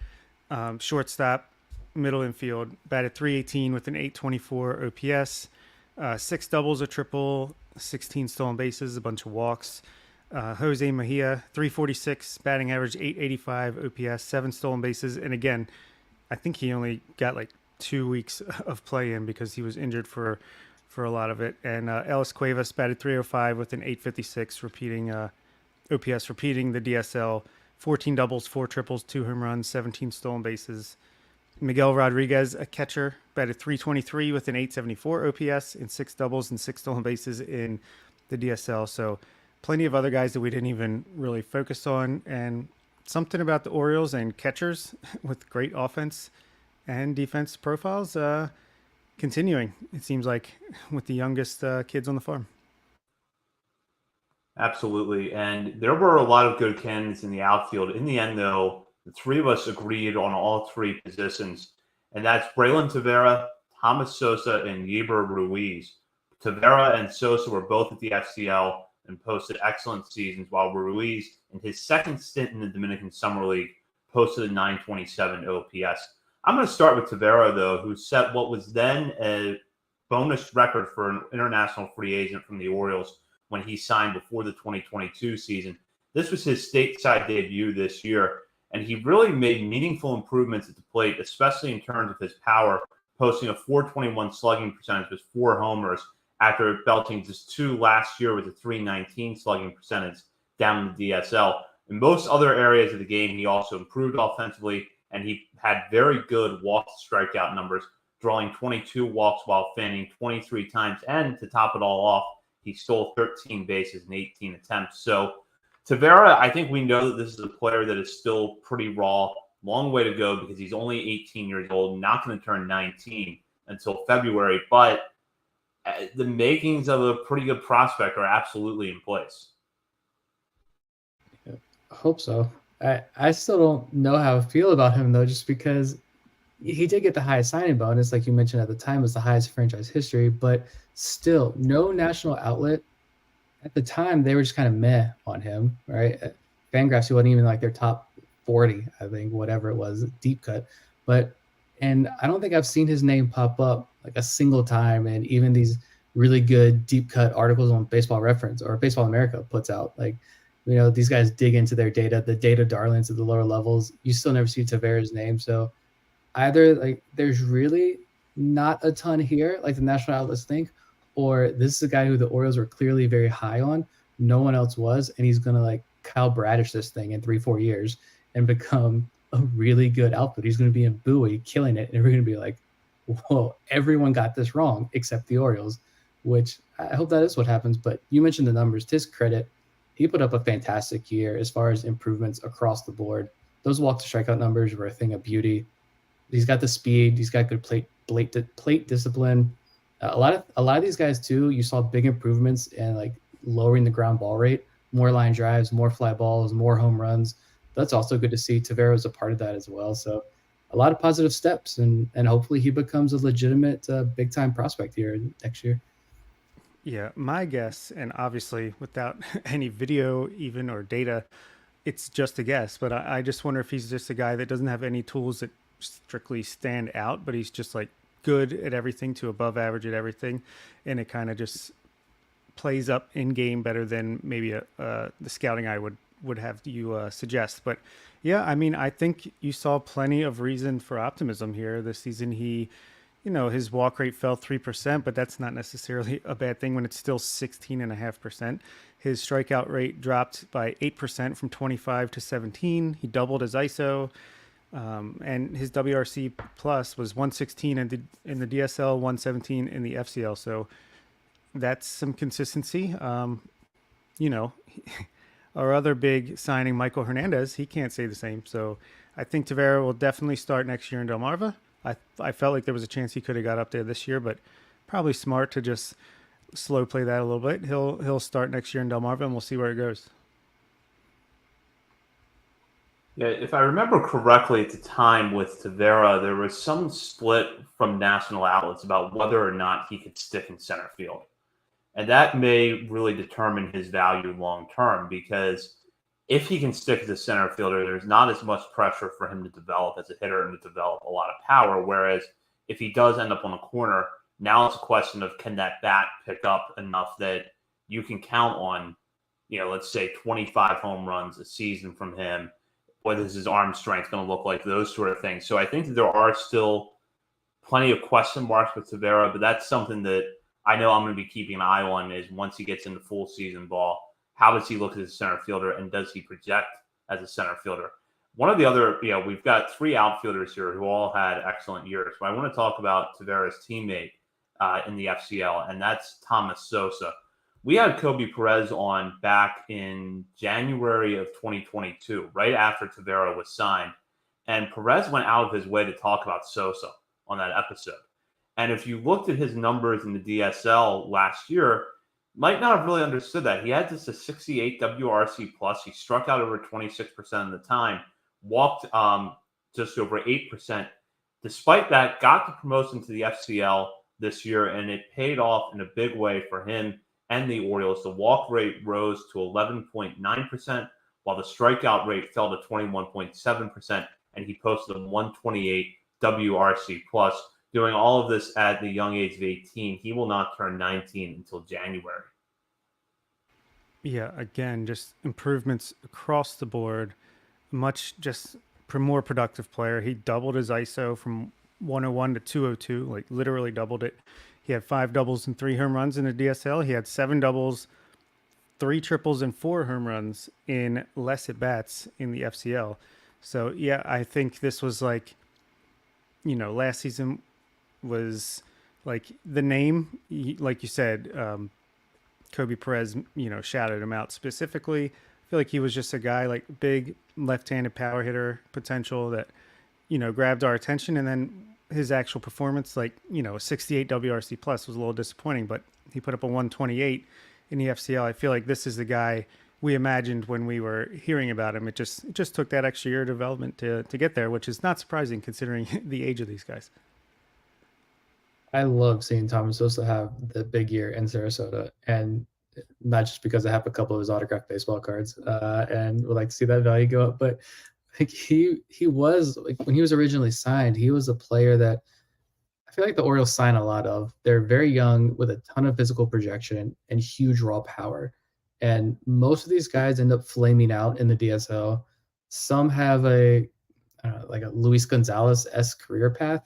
shortstop, middle infield, batted .318 with an 824 OPS. 6 doubles, a triple, 16 stolen bases, a bunch of walks. Jose Mejia, 346, batting average, 885 OPS, 7 stolen bases. And again, I think he only got like 2 weeks of play in because he was injured for a lot of it. And Ellis Cuevas batted 305 with an 856, repeating OPS, repeating the DSL. 14 doubles, 4 triples, 2 home runs, 17 stolen bases. Miguel Rodriguez, a catcher, batted 323 with an 874 OPS and 6 doubles and 6 stolen bases in the DSL. So plenty of other guys that we didn't even really focus on. And something about the Orioles and catchers with great offense and defense profiles continuing, it seems like, with the youngest kids on the farm. Absolutely. And there were a lot of good candidates in the outfield. In the end, though, the three of us agreed on all three positions, and that's Braylon Tavera, Thomas Sosa, and Yeber Ruiz. Tavera and Sosa were both at the FCL and posted excellent seasons, while Ruiz, in his second stint in the Dominican Summer League, posted a 927 OPS. I'm going to start with Tavera, though, who set what was then a bonus record for an international free agent from the Orioles when he signed before the 2022 season. This was his stateside debut this year, and he really made meaningful improvements at the plate, especially in terms of his power, posting a 421 slugging percentage with 4 homers after belting just 2 last year with a 319 slugging percentage down in the DSL. In most other areas of the game, he also improved offensively, and he had very good walk-to-strikeout numbers, drawing 22 walks while fanning 23 times, and to top it all off, he stole 13 bases in 18 attempts. So Tavera, I think we know that this is a player that is still pretty raw. Long way to go because he's only 18 years old, not going to turn 19 until February. But the makings of a pretty good prospect are absolutely in place. I hope so. I still don't know how I feel about him, though, just because he did get the highest signing bonus, like you mentioned at the time, was the highest franchise history, but still no national outlet. At the time, they were just kind of meh on him, right? Fangraphs, he wasn't even like their top 40, I think, whatever it was, deep cut. And I don't think I've seen his name pop up like a single time. And even these really good deep cut articles on Baseball Reference or Baseball America puts out, like, these guys dig into their data, the data darlings at the lower levels. You still never see Tavera's name. So either like there's really not a ton here, like the national outlets think, or this is a guy who the Orioles were clearly very high on. No one else was, and he's gonna like Kyle Bradish this thing in 3-4 years and become a really good output. He's gonna be in Bowie killing it, and we're gonna be like, whoa, everyone got this wrong except the Orioles, which I hope that is what happens. But you mentioned the numbers. To his credit, he put up a fantastic year as far as improvements across the board. Those walk to strikeout numbers were a thing of beauty. He's got the speed. He's got good plate discipline. A lot of these guys too. You saw big improvements in like lowering the ground ball rate, more line drives, more fly balls, more home runs. That's also good to see. Tavera was a part of that as well. So a lot of positive steps, and hopefully he becomes a legitimate big time prospect here next year. Yeah, my guess, and obviously without any video even or data, it's just a guess, but I just wonder if he's just a guy that doesn't have any tools that strictly stand out, but he's just like good at everything to above average at everything, and it kind of just plays up in game better than maybe the scouting I would have you suggest. But yeah, I mean, I think you saw plenty of reason for optimism here this season. His walk rate fell 3%, but that's not necessarily a bad thing when it's still 16.5%. His strikeout rate dropped by 8% from 25 to 17. He doubled his ISO, and his WRC plus was 116 in the DSL, 117 in the FCL. So that's some consistency. Our other big signing, Michael Hernandez, he can't say the same. So I think Tavera will definitely start next year in Delmarva. I felt like there was a chance he could have got up there this year, but probably smart to just slow play that a little bit. He'll start next year in Delmarva, and we'll see where it goes. Yeah, if I remember correctly at the time with Tavera, there was some split from national outlets about whether or not he could stick in center field. And that may really determine his value long term, because if he can stick as a center fielder, there's not as much pressure for him to develop as a hitter and to develop a lot of power. Whereas if he does end up on a corner, now it's a question of can that bat pick up enough that you can count on let's say 25 home runs a season from him? What is his arm strength going to look like? Those sort of things. So I think that there are still plenty of question marks with Tavera, but that's something that I know I'm going to be keeping an eye on is once he gets into full season ball, how does he look as a center fielder and does he project as a center fielder? One of the other, we've got 3 outfielders here who all had excellent years, but I want to talk about Tavera's teammate in the FCL, and that's Thomas Sosa. We had Kobe Perez on back in January of 2022, right after Tavera was signed, and Perez went out of his way to talk about Sosa on that episode. And if you looked at his numbers in the DSL last year, might not have really understood that. He had just a 68 WRC plus. He struck out over 26% of the time, walked just over 8%. Despite that, got the promotion to the FCL this year, and it paid off in a big way for him and the Orioles. The walk rate rose to 11.9%, while the strikeout rate fell to 21.7%, and he posted a 128 WRC plus. Doing all of this at the young age of 18, he will not turn 19 until January. Yeah, again, just improvements across the board. Much just more productive player. He doubled his ISO from 101 to 202, like literally doubled it. He had 5 doubles and 3 home runs in the DSL. He had 7 doubles, 3 triples, and 4 home runs in less at bats in the FCL. So yeah, I think this was like, last season was like the name, like you said, Kobe Perez, shouted him out specifically. I feel like he was just a guy, like big left-handed power hitter potential that, grabbed our attention. And then his actual performance, like, a 68 WRC plus was a little disappointing, but he put up a 128 in the FCL. I feel like this is the guy we imagined when we were hearing about him. It just took that extra year of development to get there, which is not surprising considering the age of these guys. I love seeing Thomas Sosa have the big year in Sarasota, and not just because I have a couple of his autographed baseball cards and would like to see that value go up, but like he was, like, when he was originally signed, he was a player that I feel like the Orioles sign a lot of. They're very young with a ton of physical projection and huge raw power, and most of these guys end up flaming out in the DSL. Some have like a Luis Gonzalez-esque career path.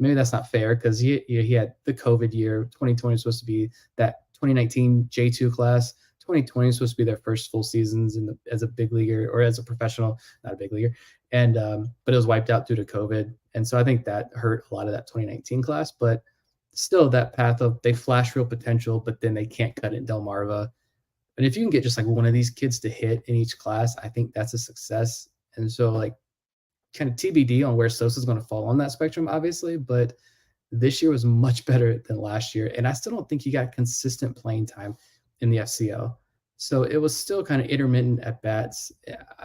Maybe that's not fair because he had the COVID year. 2020 was supposed to be that 2019 J2 class. 2020 was supposed to be their first full seasons as a big leaguer or as a professional, not a big leaguer. And but it was wiped out due to COVID. And so I think that hurt a lot of that 2019 class. But still, that path of they flash real potential, but then they can't cut it in Delmarva. And if you can get just like one of these kids to hit in each class, I think that's a success. And so like, kind of TBD on where Sosa's going to fall on that spectrum, obviously, but this year was much better than last year. And I still don't think he got consistent playing time in the FCL. So it was still kind of intermittent at bats.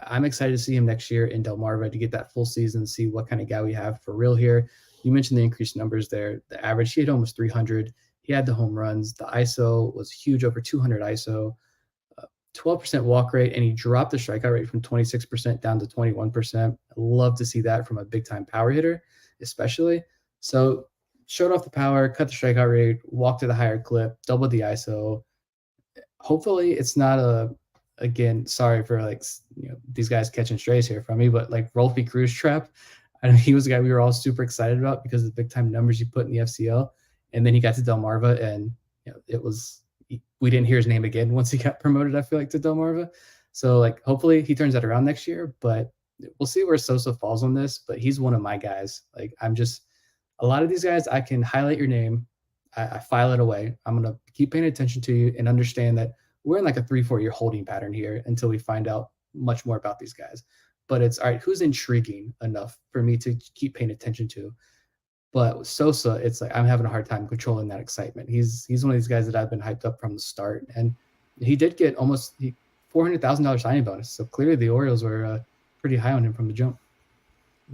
I'm excited to see him next year in Delmarva to get that full season, see what kind of guy we have for real here. You mentioned the increased numbers there. The average, he had almost 300. He had the home runs. The ISO was huge, over 200 ISO. 12% walk rate, and he dropped the strikeout rate from 26% down to 21%. I love to see that from a big-time power hitter, especially. So showed off the power, cut the strikeout rate, walked at a higher clip, doubled the ISO. Hopefully it's not again, sorry for like, these guys catching strays here from me, but like Rolfie Cruz trap. I know he was a guy we were all super excited about because of the big-time numbers he put in the FCL. And then he got to Delmarva, and it was – we didn't hear his name again once he got promoted, I feel like, to Delmarva. So, like, hopefully he turns that around next year, but we'll see where Sosa falls on this. But he's one of my guys. Like, a lot of these guys, I can highlight your name. I file it away. I'm going to keep paying attention to you and understand that we're in like a 3-4 year holding pattern here until we find out much more about these guys. But it's all right, who's intriguing enough for me to keep paying attention to? But with Sosa, it's like I'm having a hard time controlling that excitement. He's one of these guys that I've been hyped up from the start, and he did get almost $400,000 signing bonus. So clearly the Orioles were pretty high on him from the jump.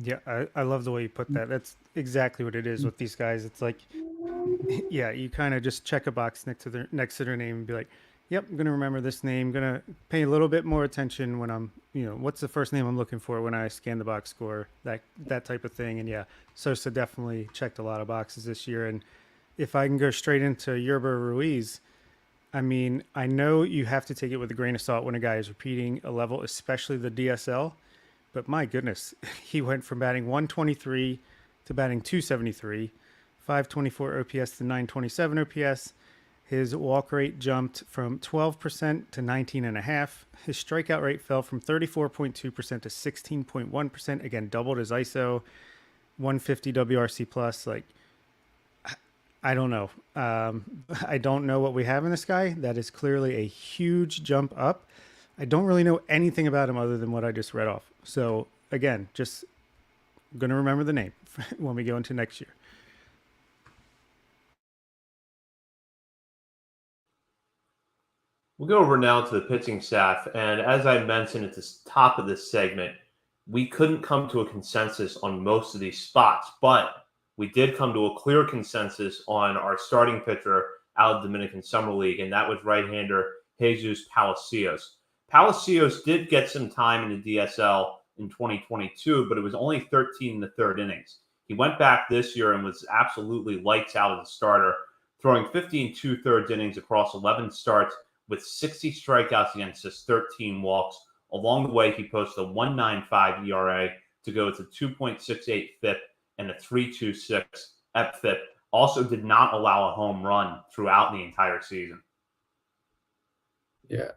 Yeah, I love the way you put that. That's exactly what it is with these guys. It's like, yeah, you kind of just check a box next to their name and be like, yep, I'm going to remember this name. Going to pay a little bit more attention when I'm, what's the first name I'm looking for when I scan the box score, that type of thing. And yeah, Sosa definitely checked a lot of boxes this year. And if I can go straight into Yerber Ruiz, I mean, I know you have to take it with a grain of salt when a guy is repeating a level, especially the DSL. But my goodness, he went from batting 123 to batting 273, 524 OPS to 927 OPS. His walk rate jumped from 12% to 19.5%. His strikeout rate fell from 34.2% to 16.1%. Again, doubled his ISO, 150 WRC plus. Like, I don't know. I don't know what we have in this guy. That is clearly a huge jump up. I don't really know anything about him other than what I just read off. So again, just going to remember the name when we go into next year. We'll go over now to the pitching staff. And as I mentioned at the top of this segment, we couldn't come to a consensus on most of these spots, but we did come to a clear consensus on our starting pitcher out of the Dominican Summer League, and that was right-hander Jesus Palacios. Palacios did get some time in the DSL in 2022, but it was only 13 in the third innings. He went back this year and was absolutely lights out as a starter, throwing 50 and two-thirds innings across 11 starts with 60 strikeouts against just 13 walks. Along the way, he posted a 1.95 ERA to go to 2.68 FIP and a 3.26 FFIP. Also did not allow a home run throughout the entire season. Yeah,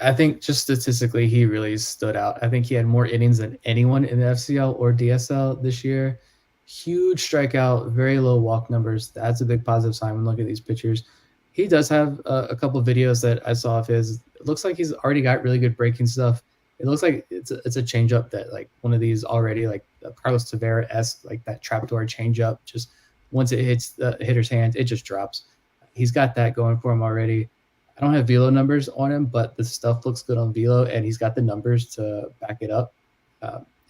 I think just statistically, he really stood out. I think he had more innings than anyone in the FCL or DSL this year. Huge strikeout, very low walk numbers. That's a big positive sign when looking at these pitchers. He does have a couple of videos that I saw of his. It looks like he's already got really good breaking stuff. It looks like it's a changeup that like one of these already like Carlos Tavera-esque, like that trapdoor changeup. Just once it hits the hitter's hands, it just drops. He's got that going for him already. I don't have velo numbers on him, but the stuff looks good on velo, and he's got the numbers to back it up.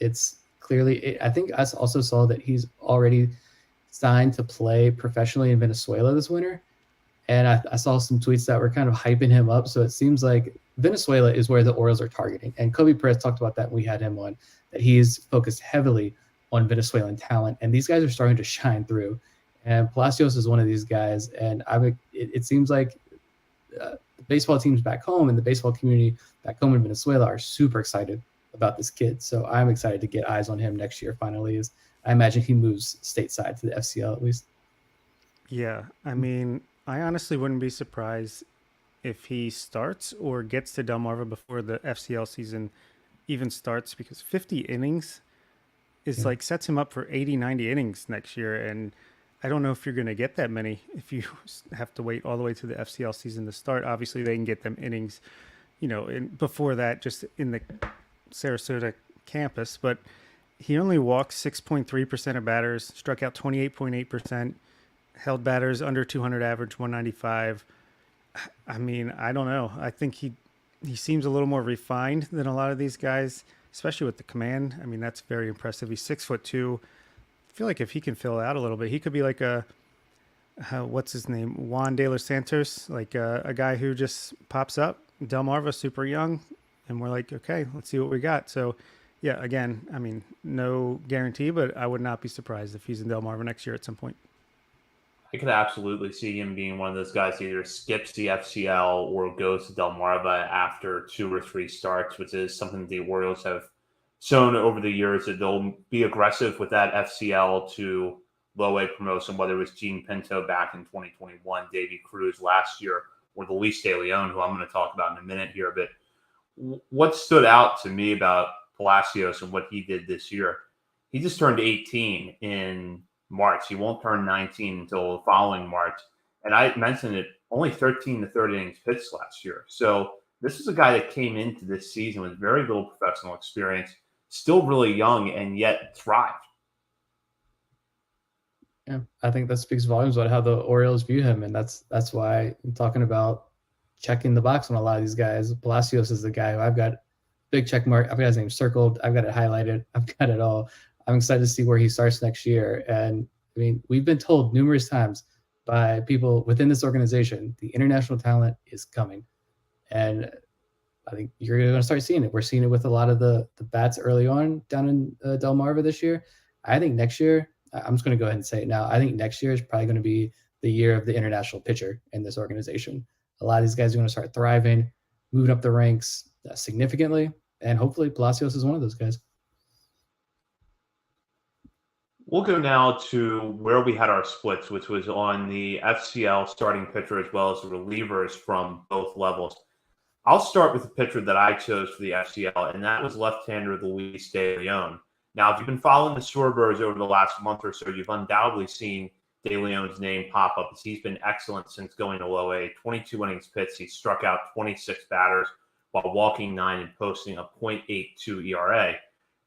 It's clearly, I think I also saw that he's already signed to play professionally in Venezuela this winter. And I saw some tweets that were kind of hyping him up. So it seems like Venezuela is where the Orioles are targeting. And Kobe Perez talked about that when we had him on, that he's focused heavily on Venezuelan talent. And these guys are starting to shine through. And Palacios is one of these guys. And it seems like the baseball teams back home and the baseball community back home in Venezuela are super excited about this kid. So I'm excited to get eyes on him next year finally. As I imagine he moves stateside to the FCL at least. Yeah, I mean, I honestly wouldn't be surprised if he starts or gets to Delmarva before the FCL season even starts, because 50 innings is like sets him up for 80, 90 innings next year. And I don't know if you're going to get that many if you have to wait all the way to the FCL season to start. Obviously, they can get them innings, before that, just in the Sarasota campus. But he only walked 6.3% of batters, struck out 28.8%, held batters under 200 average, 195. I mean, I don't know. I think he seems a little more refined than a lot of these guys, especially with the command. I mean, that's very impressive. He's 6'2". I feel like if he can fill it out a little bit, he could be like what's his name? Juan De Los Santos, like a guy who just pops up. Delmarva, super young. And we're like, okay, let's see what we got. So, yeah, again, I mean, no guarantee, but I would not be surprised if he's in Delmarva next year at some point. I could absolutely see him being one of those guys that either skips the FCL or goes to Delmarva after 2 or 3 starts, which is something the Orioles have shown over the years that they'll be aggressive with that FCL to low A promotion, whether it was Gene Pinto back in 2021, Davey Cruz last year, or the Luis De Leon, who I'm going to talk about in a minute here. But what stood out to me about Palacios and what he did this year, he just turned 18 in March. He won't turn 19 until the following March. And I mentioned it, only 13 to 30 innings pitched last year. So this is a guy that came into this season with very little professional experience, still really young, and yet thrived. Yeah, I think that speaks volumes about how the Orioles view him. And that's why I'm talking about checking the box on a lot of these guys. Palacios is the guy who I've got big check mark. I've got his name circled. I've got it highlighted. I've got it all. I'm excited to see where he starts next year. And I mean, we've been told numerous times by people within this organization, the international talent is coming. And I think you're going to start seeing it. We're seeing it with a lot of the bats early on down in Delmarva this year. I think next year, I'm just going to go ahead and say it now. I think next year is probably going to be the year of the international pitcher in this organization. A lot of these guys are going to start thriving, moving up the ranks significantly, and hopefully Palacios is one of those guys. We'll go now to where we had our splits, which was on the FCL starting pitcher as well as the relievers from both levels. I'll start with the pitcher that I chose for the FCL, and that was left-hander Luis De Leon. Now, if you've been following the Shorebirds over the last month or so, you've undoubtedly seen De Leon's name pop up, as he's been excellent since going to low A. 22 innings pitched, he struck out 26 batters while walking 9 and posting a .82 ERA.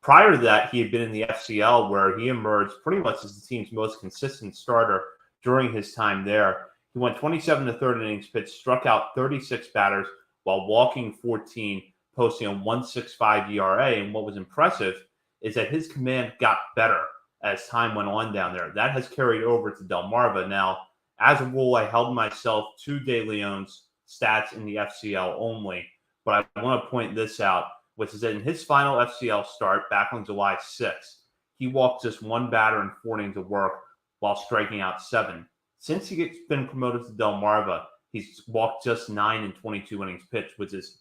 Prior to that, he had been in the FCL, where he emerged pretty much as the team's most consistent starter during his time there. He went 27 to 30 innings pitched, struck out 36 batters while walking 14, posting a 1.65 ERA. And what was impressive is that his command got better as time went on down there. That has carried over to Delmarva. Now, as a rule, I held myself to De Leon's stats in the FCL only, but I want to point this out, which is that in his final FCL start back on July 6th, he walked just 1 batter in 4 innings of work while striking out 7. Since he's been promoted to Delmarva, he's walked just 9 in 22 innings pitched, which is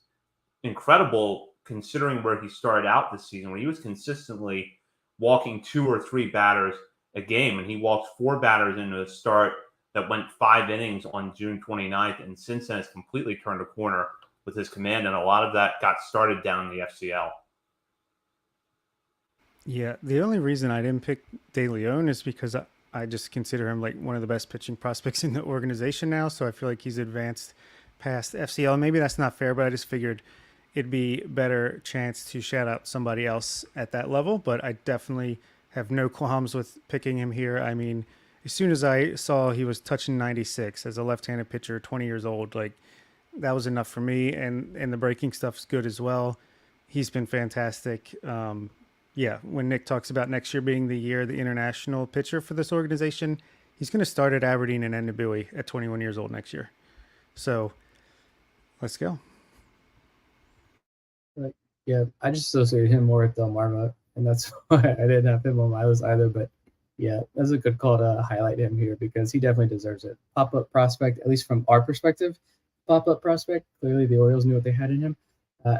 incredible considering where he started out this season, where he was consistently walking 2 or 3 batters a game. And he walked 4 batters into a start that went 5 innings on June 29th. And since then, has completely turned a corner with his command. And a lot of that got started down in the FCL. Yeah, the only reason I didn't pick De Leon is because I just consider him like one of the best pitching prospects in the organization now. So I feel like he's advanced past FCL. Maybe that's not fair, but I just figured it'd be a better chance to shout out somebody else at that level. But I definitely have no qualms with picking him here. I mean, as soon as I saw he was touching 96 as a left-handed pitcher, 20 years old, like that was enough for me. And the breaking stuff's good as well. He's been fantastic. Yeah, when Nick talks about next year being the international pitcher for this organization, he's going to start at Aberdeen and end at Bowie at 21 years old next year. So let's go. Yeah, I just associated him more with Delmarva, and that's why I didn't have him on my list either. But yeah, that's a good call to highlight him here because he definitely deserves it. Pop-up prospect, at least from our perspective, pop-up prospect. Clearly, the Orioles knew what they had in him.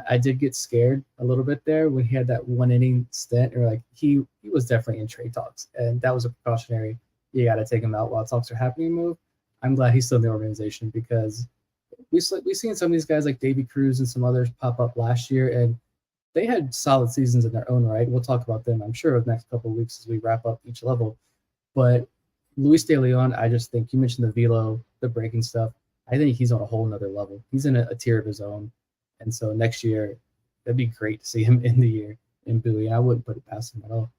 I did get scared a little bit there when he had that 1 inning stint, or like he was definitely in trade talks, and that was a precautionary. You got to take him out while talks are happening move. I'm glad he's still in the organization because we've seen some of these guys like Davey Cruz and some others pop up last year, and they had solid seasons in their own right. We'll talk about them, I'm sure, over the next couple of weeks as we wrap up each level. But Luis De Leon, I just think you mentioned the velo, the breaking stuff. I think he's on a whole nother level. He's in a tier of his own. And so next year, that'd be great to see him in the year in Bowie. I wouldn't put it past him at all.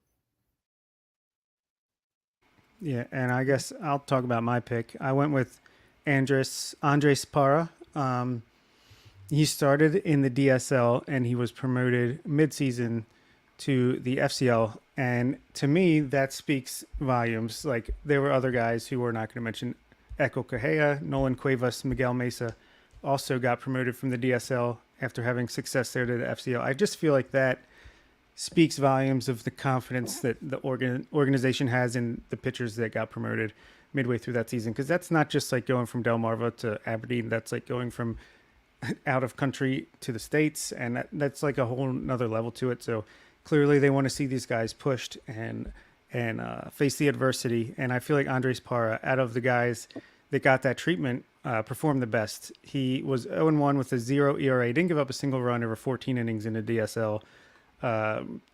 Yeah, and I guess I'll talk about my pick. I went with Andres Parra. He started in the DSL and he was promoted midseason to the FCL. And to me, that speaks volumes. Like there were other guys who we're not going to mention. Echo Correa, Nolan Cuevas, Miguel Mesa also got promoted from the DSL after having success there to the FCL. I just feel like that speaks volumes of the confidence that the organization has in the pitchers that got promoted midway through that season. Because that's not just like going from Delmarva to Aberdeen. That's like going from out of country to the States. And that's like a whole nother level to it. So clearly they want to see these guys pushed and face the adversity. And I feel like Andres Parra, out of the guys that got that treatment, performed the best. He was 0-1 with a 0 ERA. Didn't give up a single run over 14 innings in the DSL.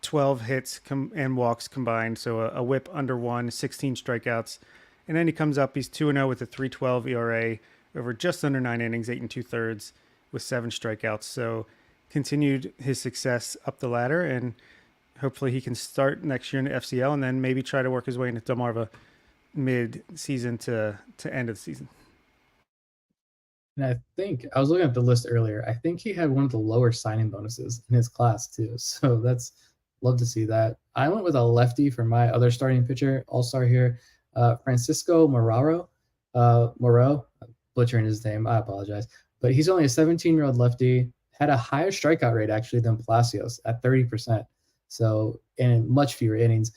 12 hits and walks combined. So a whip under 1, 16 strikeouts. And then he comes up, he's 2-0 with a 3.12 ERA over just under 9 innings, 8 2/3 with 7 strikeouts. So continued his success up the ladder, and hopefully he can start next year in the FCL and then maybe try to work his way into Delmarva mid-season to end of the season. And I think I was looking at the list earlier. I think he had one of the lower signing bonuses in his class too. So that's love to see that. I went with a lefty for my other starting pitcher, all-star here, Francisco Moreau, butchering his name. I apologize, but he's only a 17-year-old lefty. Had a higher strikeout rate actually than Palacios at 30%. So in much fewer innings.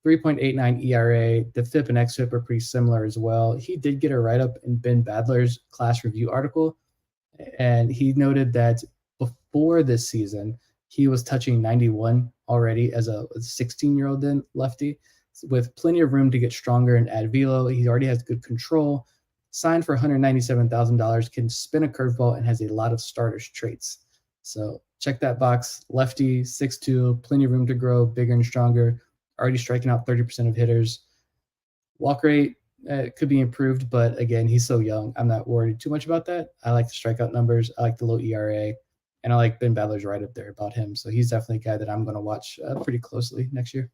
3.89 ERA. The FIP and XFIP are pretty similar as well. He did get a write-up in Ben Badler's class review article And he noted that before this season, he was touching 91 already as a 16-year-old then lefty, with plenty of room to get stronger and add velo. He already has good control. Signed for $197,000, can spin a curveball, and has a lot of starter's traits. So check that box. Lefty, 6'2", plenty of room to grow, bigger and stronger. Already striking out 30% of hitters. Walk rate could be improved, but again, he's so young. I'm not worried too much about that. I like the strikeout numbers. I like the low ERA, and I like Ben Badler's right up there about him. So he's definitely a guy that I'm going to watch pretty closely next year.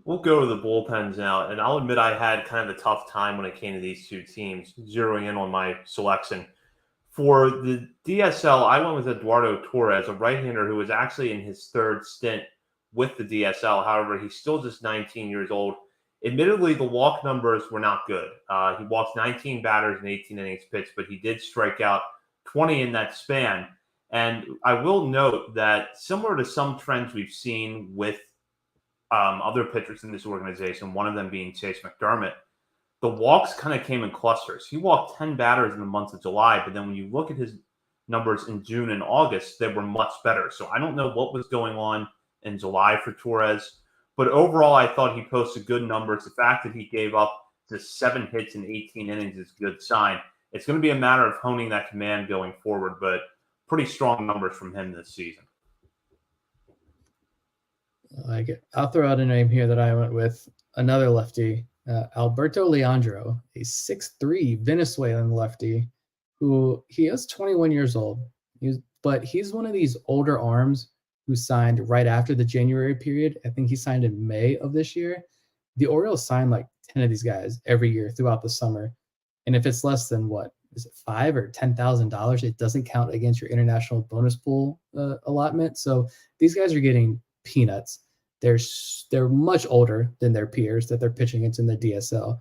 We'll go to the bullpens now, and I'll admit I had kind of a tough time when it came to these two teams, zeroing in on my selection. For the DSL, I went with Eduardo Torres, a right-hander who was actually in his third stint with the DSL. However, he's still just 19 years old. Admittedly, the walk numbers were not good. He walked 19 batters in 18 innings pitched, but he did strike out 20 in that span. And I will note that similar to some trends we've seen with other pitchers in this organization, one of them being Chase McDermott, the walks kind of came in clusters. He walked 10 batters in the month of July, but then when you look at his numbers in June and August, they were much better. So I don't know what was going on in July for Torres, but overall, I thought he posted good numbers. The fact that he gave up just 7 hits in 18 innings is a good sign. It's going to be a matter of honing that command going forward, but pretty strong numbers from him this season. I like it. I'll throw out a name here that I went with. Another lefty, Alberto Leandro, a 6'3" Venezuelan lefty who he is 21 years old. But he's one of these older arms who signed right after the January period. I think he signed in May of this year. The Orioles signed like 10 of these guys every year throughout the summer. And if it's less than what is it, $5,000 or $10,000, it doesn't count against your international bonus pool allotment. So these guys are getting peanuts. They're much older than their peers that they're pitching against in the DSL,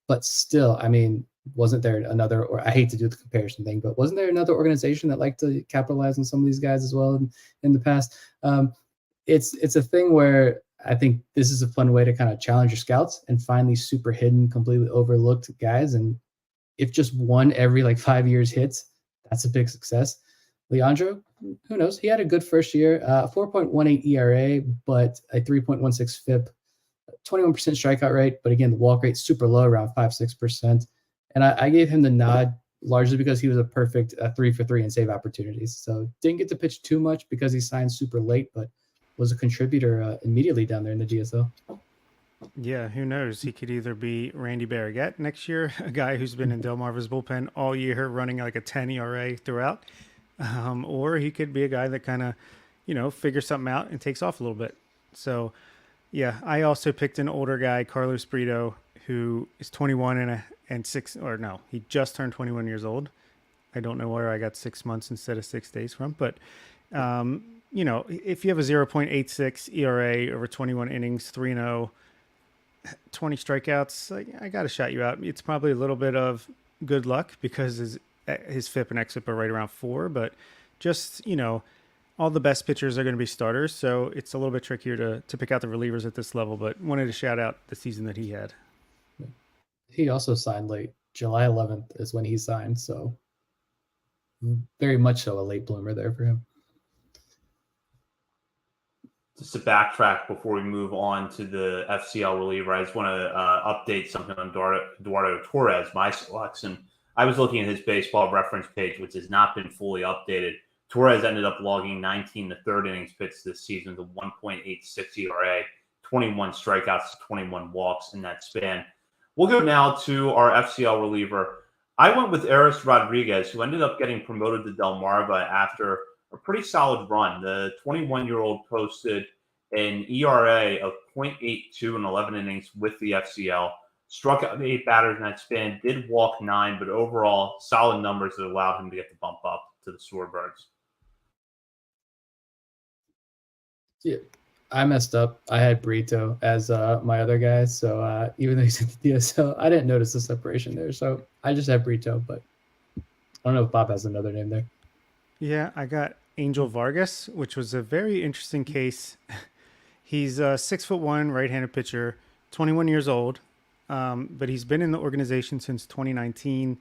but still, I mean, wasn't there another? Or I hate to do the comparison thing, but wasn't there another organization that liked to capitalize on some of these guys as well in the past? It's a thing where I think this is a fun way to kind of challenge your scouts and find these super hidden, completely overlooked guys. And if just one every like 5 years hits, that's a big success. Leandro, who knows? He had a good first year, 4.18 ERA, but a 3.16 FIP, 21% strikeout rate. But again, the walk rate super low, around 5-6%. And I gave him the nod largely because he was a perfect 3 for 3 in save opportunities. So didn't get to pitch too much because he signed super late, but was a contributor immediately down there in the DSL. Yeah, who knows? He could either be Randy Barragette next year, a guy who's been in Delmarva's bullpen all year, running like a 10 ERA throughout, or he could be a guy that kind of, figures something out and takes off a little bit. So, yeah, I also picked an older guy, Carlos Brito, who is 21 and 6, or no, he just turned 21 years old. I don't know where I got 6 months instead of 6 days from, but if you have a 0.86 ERA over 21 innings, 3-0, 20 strikeouts, I got to shout you out. It's probably a little bit of good luck because his FIP and XFIP are right around 4, but just, all the best pitchers are going to be starters, so it's a little bit trickier to pick out the relievers at this level, but wanted to shout out the season that he had. He also signed late. July 11th is when he signed, so very much so a late bloomer there for him. Just to backtrack before we move on to the FCL reliever, I just want to update something on Eduardo Torres, my selection. I was looking at his baseball reference page, which has not been fully updated. Torres ended up logging 19 to third innings pitched this season with a 1.86 ERA, 21 strikeouts, 21 walks in that span. We'll go now to our FCL reliever. I went with Eris Rodriguez, who ended up getting promoted to Delmarva after a pretty solid run. The 21-year-old posted an ERA of 0.82 in 11 innings with the FCL, struck out 8 batters in that span, did walk 9, but overall solid numbers that allowed him to get the bump up to the Shorebirds. Yeah, I messed up. I had Brito as my other guy, so even though he's in the DSL, I didn't notice the separation there. So I just had Brito, but I don't know if Bob has another name there. Yeah, I got Angel Vargas, which was a very interesting case. He's a 6'1" right-handed pitcher, 21 years old. but he's been in the organization since 2019.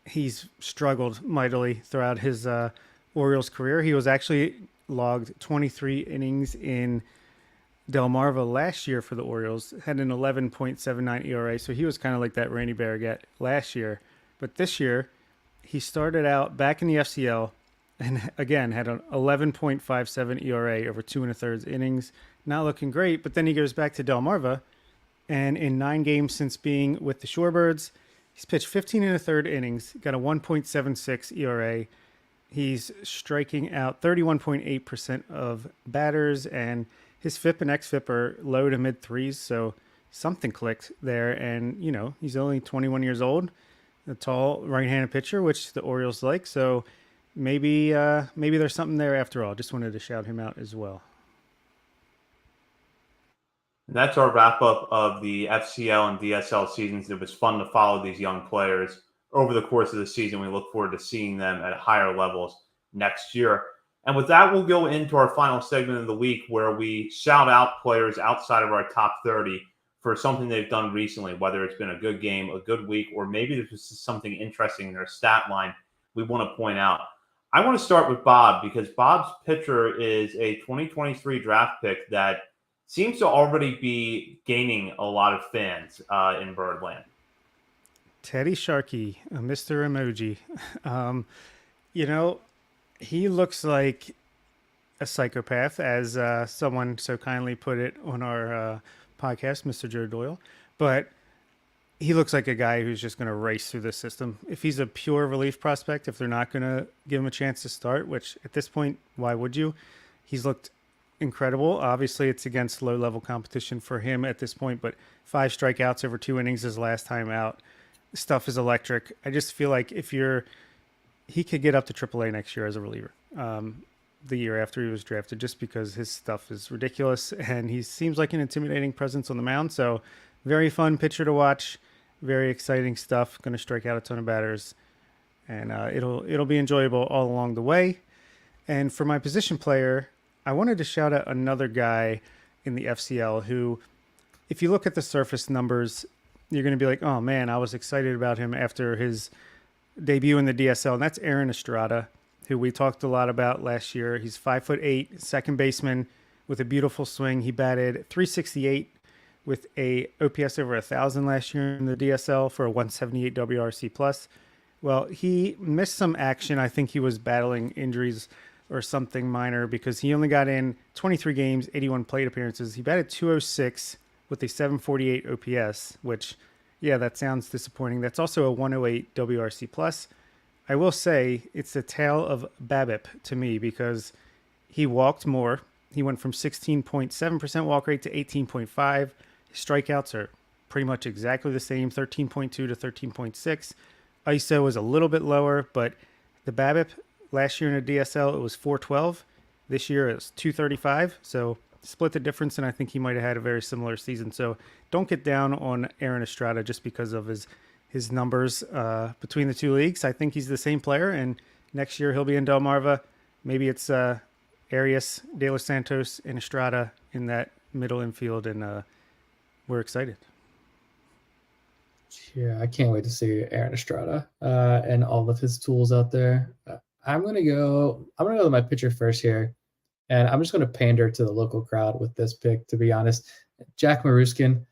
He's struggled mightily throughout his Orioles career. He was actually logged 23 innings in Delmarva last year for the Orioles, had an 11.79 ERA, so he was kind of like that Randy Barragette last year. But this year, he started out back in the FCL and again had an 11.57 ERA over 2 1/3 innings. Not looking great, but then he goes back to Delmarva, and in 9 games since being with the Shorebirds, he's pitched 15 1/3 innings, got a 1.76 ERA. He's striking out 31.8% of batters, and his FIP and XFIP are low to mid threes, so something clicked there. And, he's only 21 years old, a tall right-handed pitcher, which the Orioles like. So maybe there's something there after all. Just wanted to shout him out as well. And that's our wrap-up of the FCL and DSL seasons. It was fun to follow these young players over the course of the season. We look forward to seeing them at higher levels next year. And with that, we'll go into our final segment of the week where we shout out players outside of our top 30 for something they've done recently, whether it's been a good game, a good week, or maybe there's just something interesting in their stat line we want to point out. I want to start with Bob because Bob's pitcher is a 2023 draft pick that seems to already be gaining a lot of fans in Birdland. Teddy Sharkey, Mr. Emoji. He looks like a psychopath, as someone so kindly put it on our podcast, Mr. Joe Doyle. But he looks like a guy who's just going to race through the system. If he's a pure relief prospect, if they're not going to give him a chance to start, which at this point, why would you? He's looked incredible. Obviously, it's against low-level competition for him at this point, but 5 strikeouts over 2 innings his last time out. Stuff is electric. I just feel like he could get up to AAA next year as a reliever. The year after he was drafted, just because his stuff is ridiculous and he seems like an intimidating presence on the mound. So very fun pitcher to watch, very exciting stuff. Going to strike out a ton of batters, and it'll be enjoyable all along the way. And for my position player, I wanted to shout out another guy in the FCL who, if you look at the surface numbers, you're going to be like, oh man, I was excited about him after his debut in the DSL, and that's Aaron Estrada, who we talked a lot about last year. He's 5'8", second baseman with a beautiful swing. He batted .368 with a OPS over 1,000 last year in the DSL for a 178 WRC plus. Well, he missed some action. I think he was battling injuries or something minor because he only got in 23 games, 81 plate appearances. He batted .206 with a 748 OPS, which, yeah, that sounds disappointing. That's also a 108 WRC plus. I will say it's the tale of BABIP to me because he walked more. He went from 16.7% walk rate to 18.5. His strikeouts are pretty much exactly the same, 13.2 to 13.6. ISO was a little bit lower, but the BABIP last year in a DSL, it was 412. This year it's 235. So split the difference, and I think he might have had a very similar season. So don't get down on Aaron Estrada just because of his numbers between the two leagues. I think he's the same player, and next year he'll be in Delmarva. Maybe it's Arias, De Los Santos, and Estrada in that middle infield, and we're excited. Yeah, I can't wait to see Aaron Estrada and all of his tools out there. I'm gonna go with my pitcher first here, and I'm just gonna pander to the local crowd with this pick. To be honest, Jack Maruskin.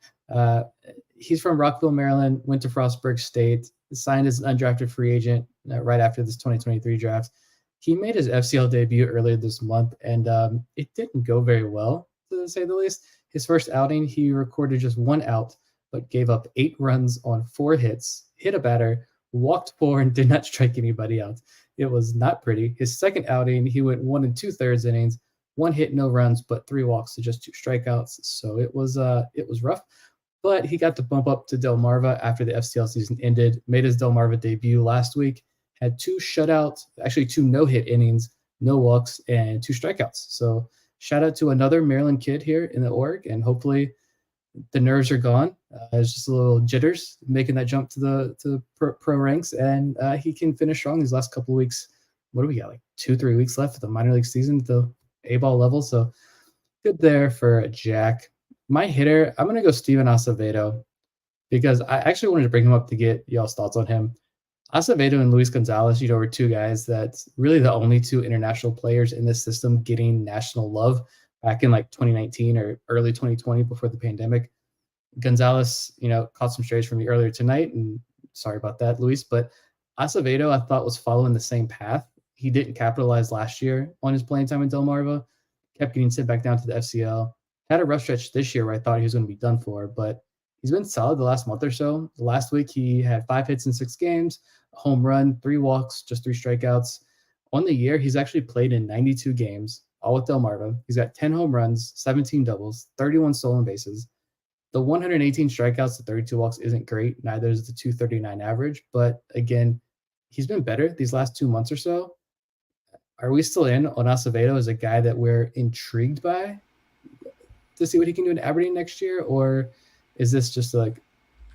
He's from Rockville, Maryland, went to Frostburg State, signed as an undrafted free agent right after this 2023 draft. He made his FCL debut earlier this month, and it didn't go very well, to say the least. His first outing, he recorded just 1 out, but gave up 8 runs on 4 hits, hit a batter, walked 4, and did not strike anybody out. It was not pretty. His second outing, he went 1 2/3 innings, 1 hit, no runs, but 3 walks to just 2 strikeouts. So it was rough. But he got to bump up to Delmarva after the FCL season ended, made his Delmarva debut last week, had 2 shutouts, actually 2 no-hit innings, no walks, and 2 strikeouts. So shout out to another Maryland kid here in the org, and hopefully the nerves are gone. It's just a little jitters making that jump to the pro ranks, and he can finish strong these last couple of weeks. What do we got, like 2-3 weeks left of the minor league season at the A-ball level? So good there for Jack. My hitter, I'm going to go Steven Acevedo because I actually wanted to bring him up to get y'all's thoughts on him. Acevedo and Luis Gonzalez, were two guys that's really the only two international players in this system getting national love back in like 2019 or early 2020 before the pandemic. Gonzalez, caught some strays from me earlier tonight, and sorry about that, Luis. But Acevedo, I thought, was following the same path. He didn't capitalize last year on his playing time in Delmarva, kept getting sent back down to the FCL. Had a rough stretch this year where I thought he was going to be done for, but he's been solid the last month or so. Last week, he had 5 hits in 6 games, a home run, 3 walks, just 3 strikeouts. On the year, he's actually played in 92 games, all with Delmarva. He's got 10 home runs, 17 doubles, 31 stolen bases. The 118 strikeouts to 32 walks isn't great. Neither is the 239 average. But again, he's been better these last 2 months or so. Are we still in on Acevedo as a guy that we're intrigued by to see what he can do in Aberdeen next year? Or is this just like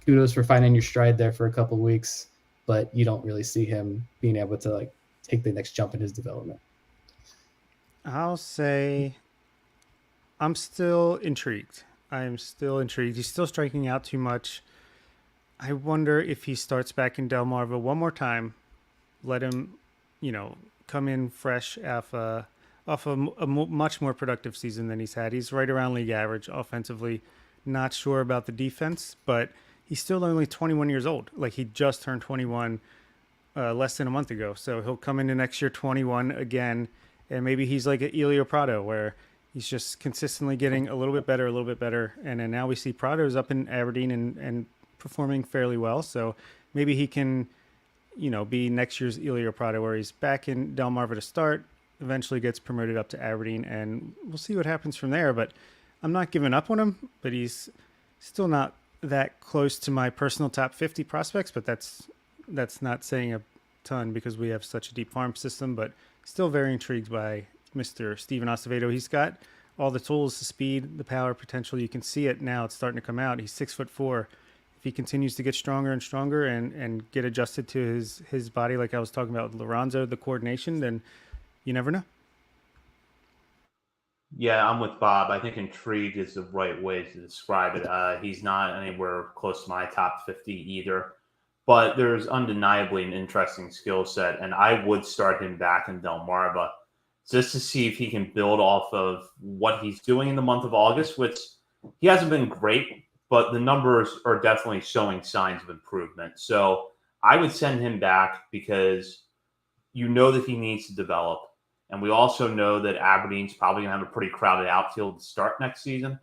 kudos for finding your stride there for a couple of weeks, but you don't really see him being able to like take the next jump in his development? I'll say I'm still intrigued. I'm still intrigued. He's still striking out too much. I wonder if he starts back in Delmarva one more time, let him, come in fresh off a much more productive season than he's had. He's right around league average offensively. Not sure about the defense, but he's still only 21 years old. Like, he just turned 21 less than a month ago. So he'll come into next year 21 again, and maybe he's like an Elio Prado where he's just consistently getting a little bit better. And then now we see Prado's up in Aberdeen and performing fairly well. So maybe he can, be next year's Elio Prado where he's back in Delmarva to start, eventually gets promoted up to Aberdeen, and we'll see what happens from there. But I'm not giving up on him, but he's still not that close to my personal top 50 prospects. But that's not saying a ton because we have such a deep farm system, but still very intrigued by Mr. Steven Acevedo. He's got all the tools, the speed, the power, potential. You can see it now. It's starting to come out. He's 6'4". If he continues to get stronger and stronger and get adjusted to his body, like I was talking about with Lorenzo, the coordination, then you never know. Yeah, I'm with Bob. I think intrigued is the right way to describe it. He's not anywhere close to my top 50 either, but there's undeniably an interesting skill set, and I would start him back in Delmarva just to see if he can build off of what he's doing in the month of August, which he hasn't been great, but the numbers are definitely showing signs of improvement. So I would send him back because that he needs to develop. And we also know that Aberdeen's probably going to have a pretty crowded outfield to start next season.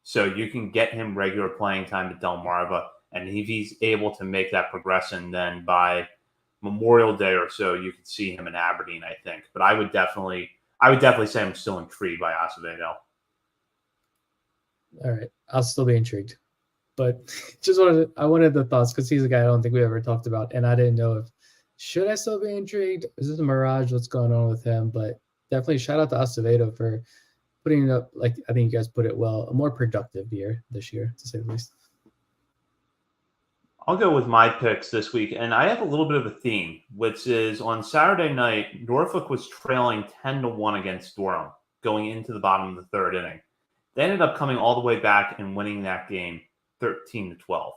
So you can get him regular playing time at Delmarva. And if he's able to make that progression, then by Memorial Day or so, you could see him in Aberdeen, I think. But I would definitely say I'm still intrigued by Acevedo. All right. I'll still be intrigued. But I wanted the thoughts because he's a guy I don't think we ever talked about. And I didn't know if should I still be intrigued? Is this a mirage? What's going on with him? But definitely shout out to Acevedo for putting it up, like I think you guys put it well, a more productive year this year, to say the least. I'll go with my picks this week, and I have a little bit of a theme, which is on Saturday night, Norfolk was trailing 10-1 against Durham going into the bottom of the third inning. They ended up coming all the way back and winning that game 13-12.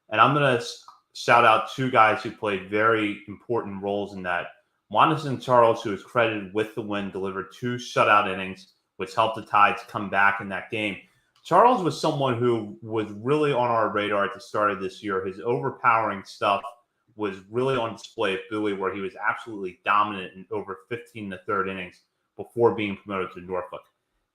And I'm going to shout out 2 guys who played very important roles in that. Wanderson Charles, who is credited with the win, delivered 2 shutout innings, which helped the Tides come back in that game. Charles was someone who was really on our radar at the start of this year. His overpowering stuff was really on display at Bowie, where he was absolutely dominant in over 15 in the third innings before being promoted to Norfolk.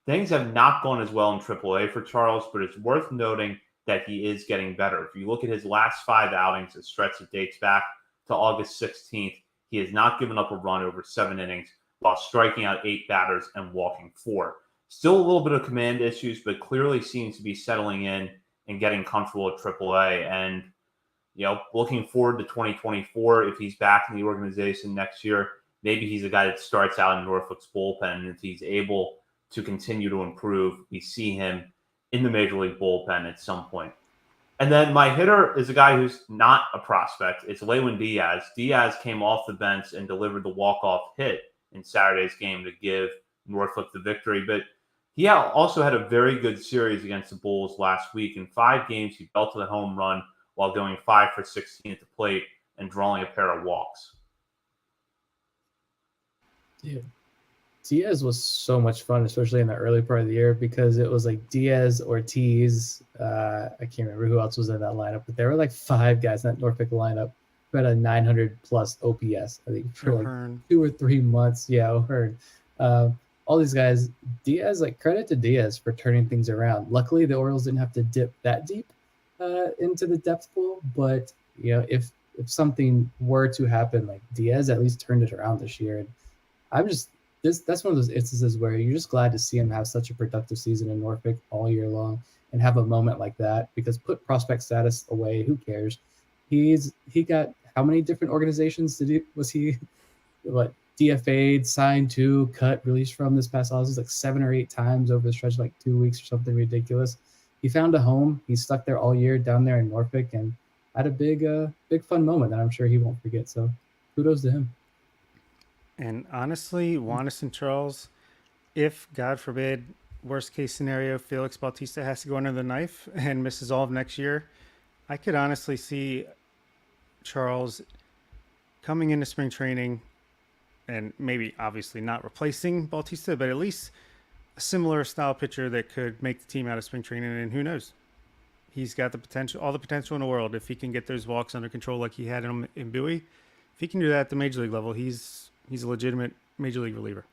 Things have not gone as well in AAA for Charles, but it's worth noting that he is getting better. If you look at his last 5 outings, a stretch that dates back to August 16th, he has not given up a run over 7 innings while striking out 8 batters and walking 4. Still a little bit of command issues, but clearly seems to be settling in and getting comfortable at AAA. And, looking forward to 2024, if he's back in the organization next year, maybe he's a guy that starts out in Norfolk's bullpen. And if he's able to continue to improve, we see him in the Major League bullpen at some point. And then my hitter is a guy who's not a prospect. It's Lewin Diaz. Diaz came off the bench and delivered the walk-off hit in Saturday's game to give Norfolk the victory. But he also had a very good series against the Bulls last week. In 5 games, he belted a home run while going 5 for 16 at the plate and drawing a pair of walks. Yeah. Diaz was so much fun, especially in the early part of the year, because it was like Diaz, Ortiz. I can't remember who else was in that lineup, but there were like 5 guys in that Norfolk lineup who had a 900 plus OPS, I think, for like O'Hearn. 2 or 3 months. Yeah, O'Hearn. All these guys, Diaz, like credit to Diaz for turning things around. Luckily, the Orioles didn't have to dip that deep into the depth pool, but if something were to happen, like Diaz at least turned it around this year. And I'm just that's one of those instances where you're just glad to see him have such a productive season in Norfolk all year long and have a moment like that, because put prospect status away, who cares? He got how many different organizations was he DFA'd, signed to, cut, released from this past offseason, like 7 or 8 times over the stretch of like 2 weeks or something ridiculous. He found a home. He's stuck there all year down there in Norfolk and had a big fun moment that I'm sure he won't forget. So kudos to him. And honestly, Juanis and Charles, if, God forbid, worst case scenario, Felix Bautista has to go under the knife and misses all of next year, I could honestly see Charles coming into spring training and maybe obviously not replacing Bautista, but at least a similar style pitcher that could make the team out of spring training. And who knows? He's got the potential, all the potential in the world. If he can get those walks under control like he had in Bowie, if he can do that at the major league level, he's a legitimate major league reliever.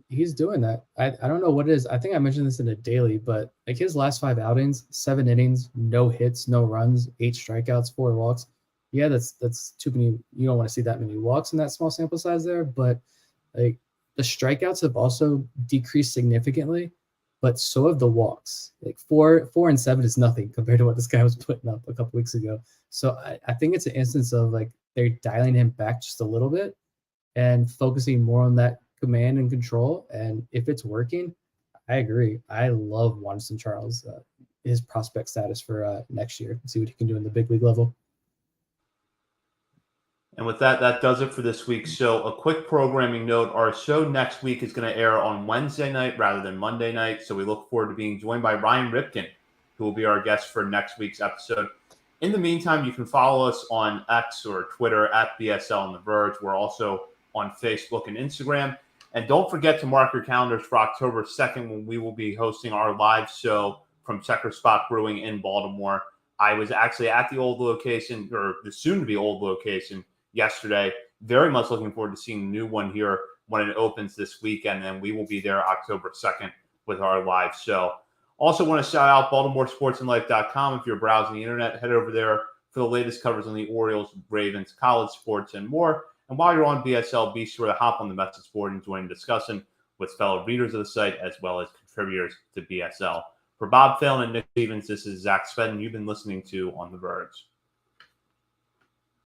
He's doing that. I don't know what it is. I think I mentioned this in a daily, but like his last 5 outings, 7 innings, no hits, no runs, 8 strikeouts, 4 walks. Yeah, that's too many. You don't want to see that many walks in that small sample size there, but like the strikeouts have also decreased significantly, but so have the walks. Like 4 and 7 is nothing compared to what this guy was putting up a couple weeks ago. So I think it's an instance of like they're dialing him back just a little bit and focusing more on that command and control. And if it's working, I agree. I love Juanis Charles, his prospect status for next year. See what he can do in the big league level. And with that, that does it for this week's show. A quick programming note, our show next week is going to air on Wednesday night rather than Monday night. So we look forward to being joined by Ryan Ripken, who will be our guest for next week's episode. In the meantime, you can follow us on X or Twitter at BSL and The Verge. We're also on Facebook and Instagram. And don't forget to mark your calendars for October 2nd when we will be hosting our live show from Checker Spot Brewing in Baltimore. I was actually at the old location, or the soon-to-be old location, yesterday. Very much looking forward to seeing a new one here when it opens this weekend. And we will be there October 2nd with our live show. Also want to shout out BaltimoreSportsAndLife.com. If you're browsing the internet, head over there for the latest covers on the Orioles, Ravens, college sports, and more. And while you're on BSL, be sure to hop on the message board and join the discussion with fellow readers of the site as well as contributors to BSL. For Bob Phelan and Nick Stevens, this is Zach Spedden. You've been listening to On the Verge.